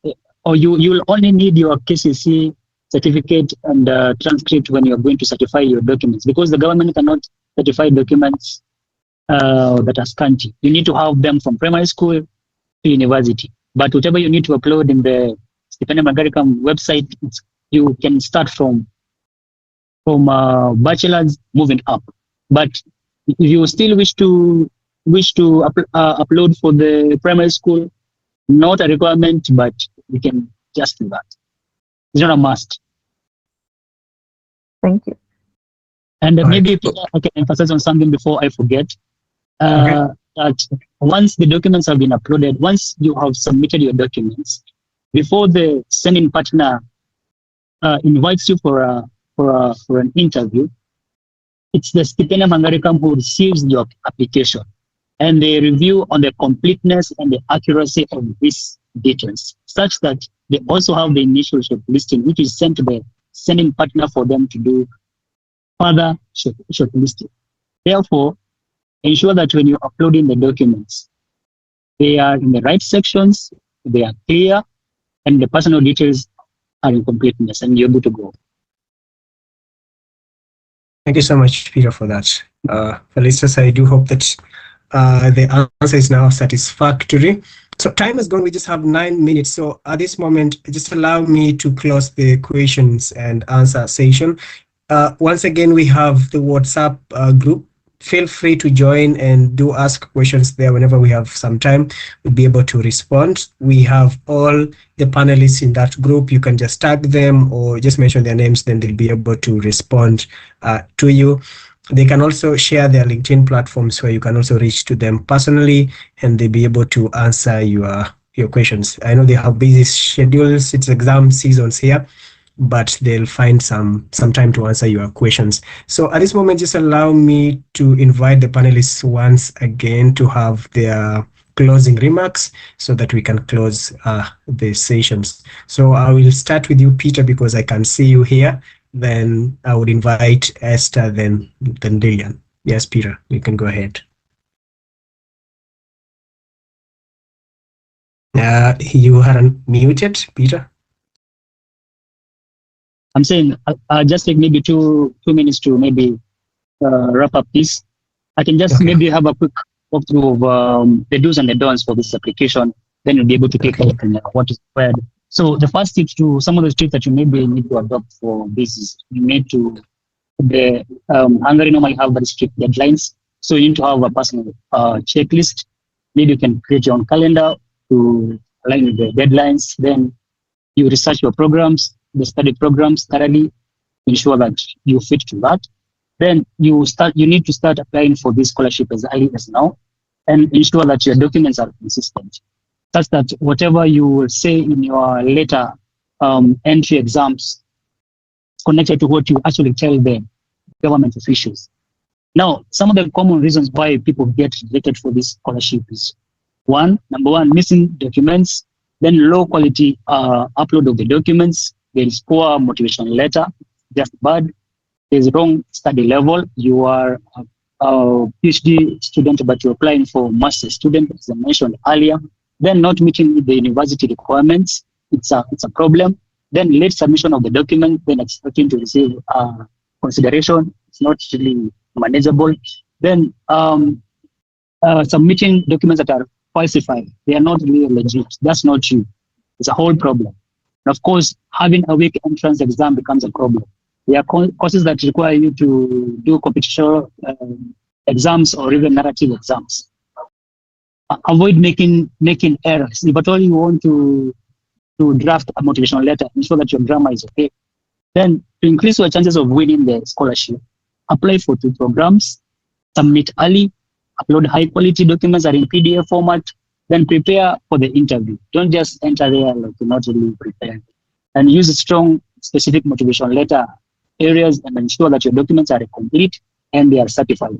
or you'll only need your KCC certificate and transcript when you're going to certify your documents, because the government cannot certify documents that are scanty. You need to have them from primary school to university. But whatever you need to upload in the Stipendium Hungaricum website, you can start from bachelor's moving up. But if you still wish to upload for the primary school, not a requirement, but you can just do that. It's not a must. Thank you. And maybe I can emphasize on something before I forget. That once the documents have been uploaded, once you have submitted your documents, before the sending partner invites you for an interview, it's the Stipendium Hungaricum who receives your application, and they review on the completeness and the accuracy of these details, such that they also have the initial shortlisting, which is sent to the sending partner for them to do further shortlisting. Therefore, ensure that when you're uploading the documents, they are in the right sections, they are clear, and the personal details are in completeness, and you're good to go. Thank you so much, Peter, for that. Felicitas, I do hope that the answer is now satisfactory. So time has gone, we just have 9 minutes. So at this moment, just allow me to close the questions and answer session. Once again, we have the WhatsApp group. Feel free to join and do ask questions there whenever we have some time. We'll be able to respond. We have all the panelists in that group. You can just tag them or just mention their names, then they'll be able to respond to you. They can also share their LinkedIn platforms where you can also reach to them personally, and they'll be able to answer your questions. I know they have busy schedules. It's exam seasons here, but they'll find some time to answer your questions. So at this moment, just allow me to invite the panelists once again to have their closing remarks so that we can close the sessions. So I will start with you, Peter, because I can see you here. Then I would invite Esther, then Lillian. Yes, Peter, you can go ahead. You are muted, Peter. I'm saying I'll just take maybe two minutes to maybe wrap up this. I can just maybe have a quick walkthrough of the do's and the don'ts for this application. Then you'll be able to take out what is required. So the first tips to some of the tips that you maybe need to adopt for this is you need to the Hungary normally have very strict deadlines. So you need to have a personal checklist. Maybe you can create your own calendar to align with the deadlines. Then you research your programs, the study programs thoroughly, ensure that you fit to that. Then you need to start applying for this scholarship as early as now and ensure that your documents are consistent, such that whatever you will say in your later entry exams connected to what you actually tell the government officials. Now, some of the common reasons why people get rejected for this scholarship is number one, missing documents, then low quality upload of the documents, there is poor motivation letter, just bad, there's wrong study level, you are a PhD student but you're applying for master's student, as I mentioned earlier, then not meeting the university requirements, it's a problem. Then late submission of the document, then expecting to receive consideration, it's not really manageable. Then submitting documents that are falsified, they are not really legit. That's not you. It's a whole problem. And of course, having a weak entrance exam becomes a problem. There are courses that require you to do competition exams or even narrative exams. Avoid making errors. If at all you want to draft a motivational letter, ensure that your grammar is okay. Then to increase your chances of winning the scholarship, apply for 2 programs, submit early, upload high quality documents that are in PDF format, then prepare for the interview. Don't just enter there like you're not really prepared. And use a strong specific motivational letter areas and ensure that your documents are complete and they are certified.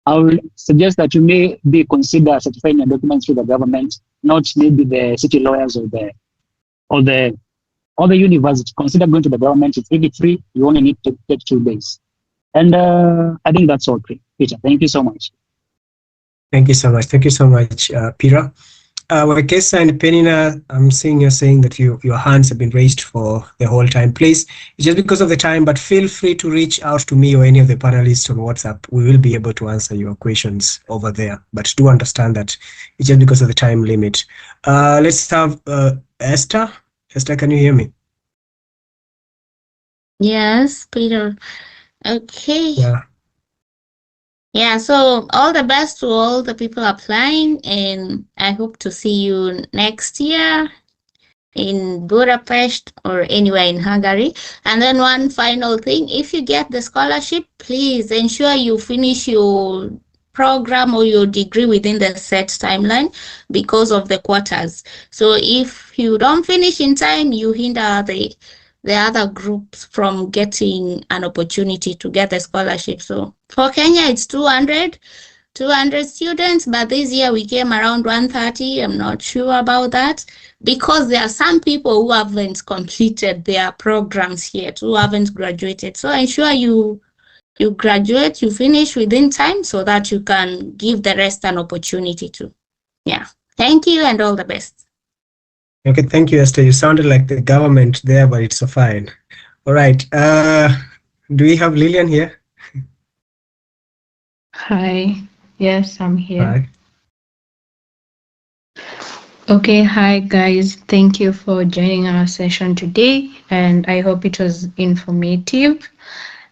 I will suggest that you may be consider certifying your documents through the government, not maybe the city lawyers or the university. Consider going to the government. It's really free. You only need to take 2 days. And I think that's all, Peter. Thank you so much. Thank you so much. Thank you so much, Peter. Wakesa and Penina, I'm seeing you're saying that your hands have been raised for the whole time. Please, it's just because of the time, but feel free to reach out to me or any of the panelists on WhatsApp. We will be able to answer your questions over there. But do understand that it's just because of the time limit. Let's have Esther. Esther, can you hear me? Yes, Peter. Okay. Yeah. Yeah, so all the best to all the people applying, and I hope to see you next year in Budapest or anywhere in Hungary. And then one final thing, if you get the scholarship, please ensure you finish your program or your degree within the set timeline because of the quotas. So if you don't finish in time, you hinder the other groups from getting an opportunity to get the scholarship. So for Kenya, it's 200 students, but this year we came around 130. I'm not sure about that because there are some people who haven't completed their programs yet, who haven't graduated. So ensure you graduate, you finish within time so that you can give the rest an opportunity to. Yeah. Thank you and all the best. Okay, thank you, Esther. You sounded like the government there, but it's so fine. All right. Do we have Lillian here? Hi. Yes, I'm here. Hi. Okay, hi guys. Thank you for joining our session today, and I hope it was informative.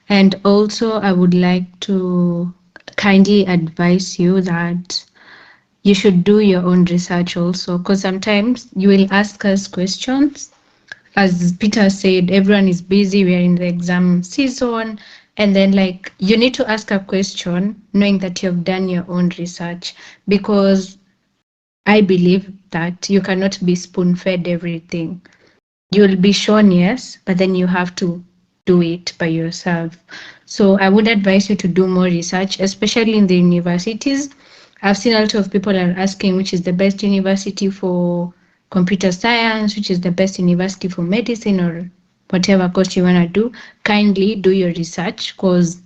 And also, I would like to kindly advise you that you should do your own research also, because sometimes you will ask us questions. As Peter said, everyone is busy, we are in the exam season, and then like you need to ask a question knowing that you have done your own research, because I believe that you cannot be spoon-fed everything. You'll be shown yes, but then you have to do it by yourself. So I would advise you to do more research, especially in the universities. I've seen a lot of people are asking which is the best university for computer science, which is the best university for medicine, or whatever course you want to do. Kindly do your research, because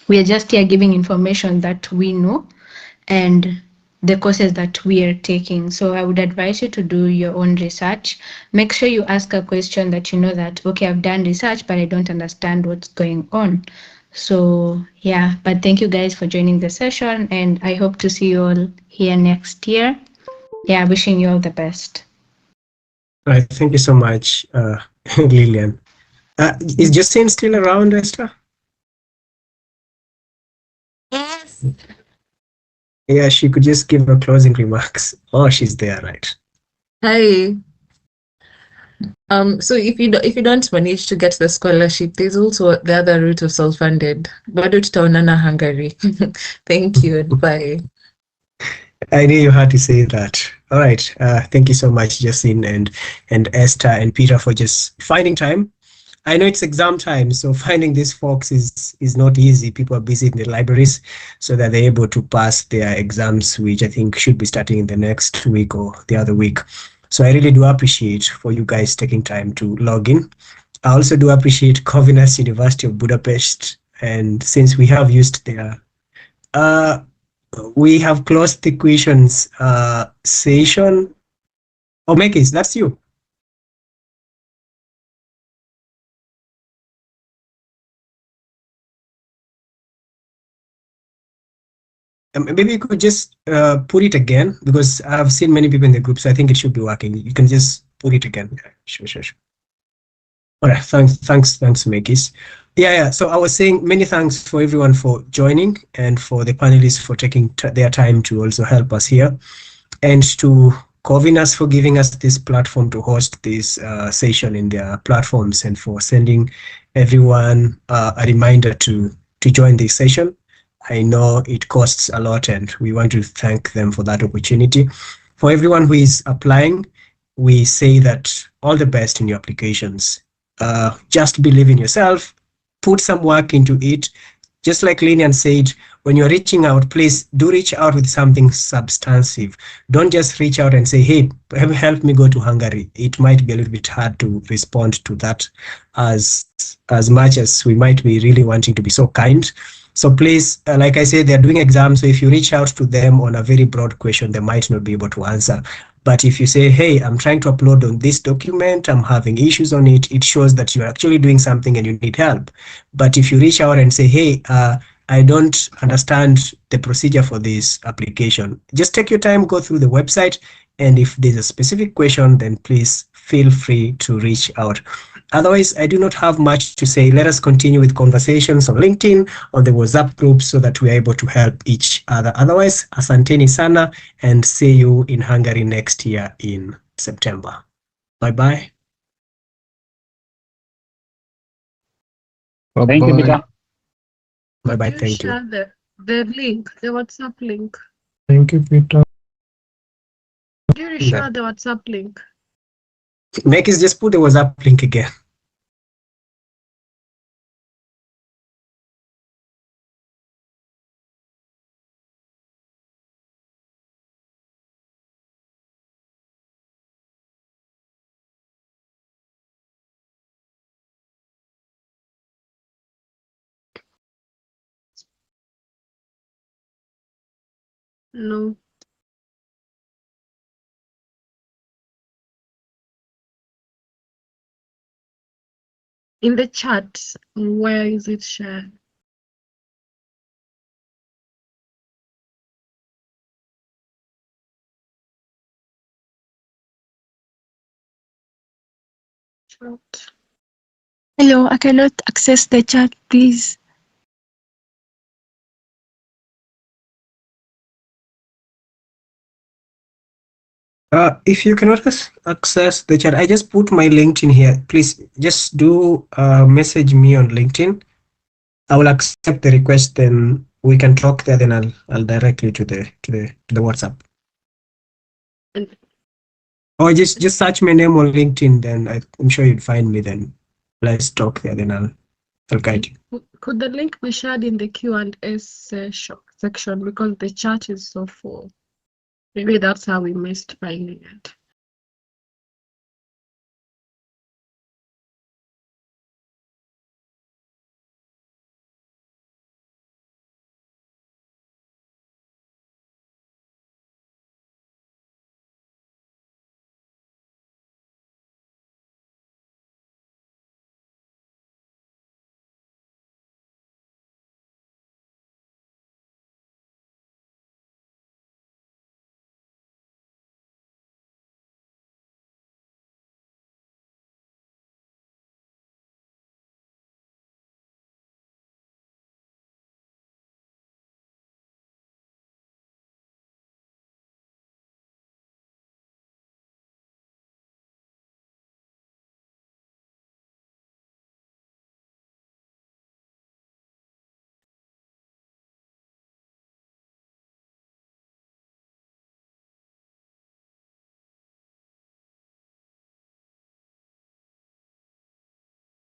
we are just here giving information that we know and the courses that we are taking. So I would advise you to do your own research. Make sure you ask a question that you know that, okay, I've done research, but I don't understand what's going on. So yeah, but thank you guys for joining the session, and I hope to see you all here next year. Yeah, wishing you all the best. All right, thank you so much, Lillian. Is Justine still around, Esther? Yes. Yeah, she could just give her closing remarks. Oh, she's there, right? Hi. So if you don't manage to get the scholarship, there's also the other route of self-funded. Bado tutaonana Hungary. Thank you and bye. I knew you had to say that. All right. Thank you so much, Justine and Esther and Peter, for just finding time. I know it's exam time, so finding these folks is not easy. People are busy in the libraries so that they're able to pass their exams, which I think should be starting in the next week or the other week. So I really do appreciate for you guys taking time to log in. I also do appreciate Corvinus University of Budapest, and since we have used their we have closed the questions session. Oh, Mekis, that's you. Maybe you could just put it again, because I've seen many people in the group, so I think it should be working. You can just put it again. Yeah, sure. All right, thanks, Mekis. Yeah. So I was saying many thanks for everyone for joining and for the panelists for taking their time to also help us here, and to Corvinus for giving us this platform to host this session in their platforms, and for sending everyone a reminder to join this session. I know it costs a lot, and we want to thank them for that opportunity. For everyone who is applying, we say that all the best in your applications. Just believe in yourself, put some work into it. Just like Linian said, when you're reaching out, please do reach out with something substantive. Don't just reach out and say, hey, help me go to Hungary. It might be a little bit hard to respond to that as much as we might be really wanting to be so kind. So please, like I said, they're doing exams. So if you reach out to them on a very broad question, they might not be able to answer. But if you say, hey, I'm trying to upload on this document, I'm having issues on it, it shows that you're actually doing something and you need help. But if you reach out and say, hey, I don't understand the procedure for this application, just take your time, go through the website, and if there's a specific question, then please feel free to reach out. Otherwise, I do not have much to say. Let us continue with conversations on LinkedIn, on the WhatsApp group, so that we are able to help each other. Otherwise, asanteni sana, and see you in Hungary next year in September. Bye-bye. Thank you, Peter. Bye-bye. Could you Thank you. share the link, the WhatsApp link? Thank you, Peter. Could you share the WhatsApp link? Mekis, just put the WhatsApp link again. No. In the chat, where is it shared? Chat. Hello, I cannot access the chat, please. If you cannot access the chat, I just put my LinkedIn here. Please just do message me on LinkedIn. I will accept the request. Then we can talk there. Then I'll direct you to the WhatsApp. Or just search my name on LinkedIn. Then I'm sure you'd find me. Then let's talk there. Then I'll guide you. Could the link be shared in the Q&A section because the chat is so full? Maybe that's how we missed finding it.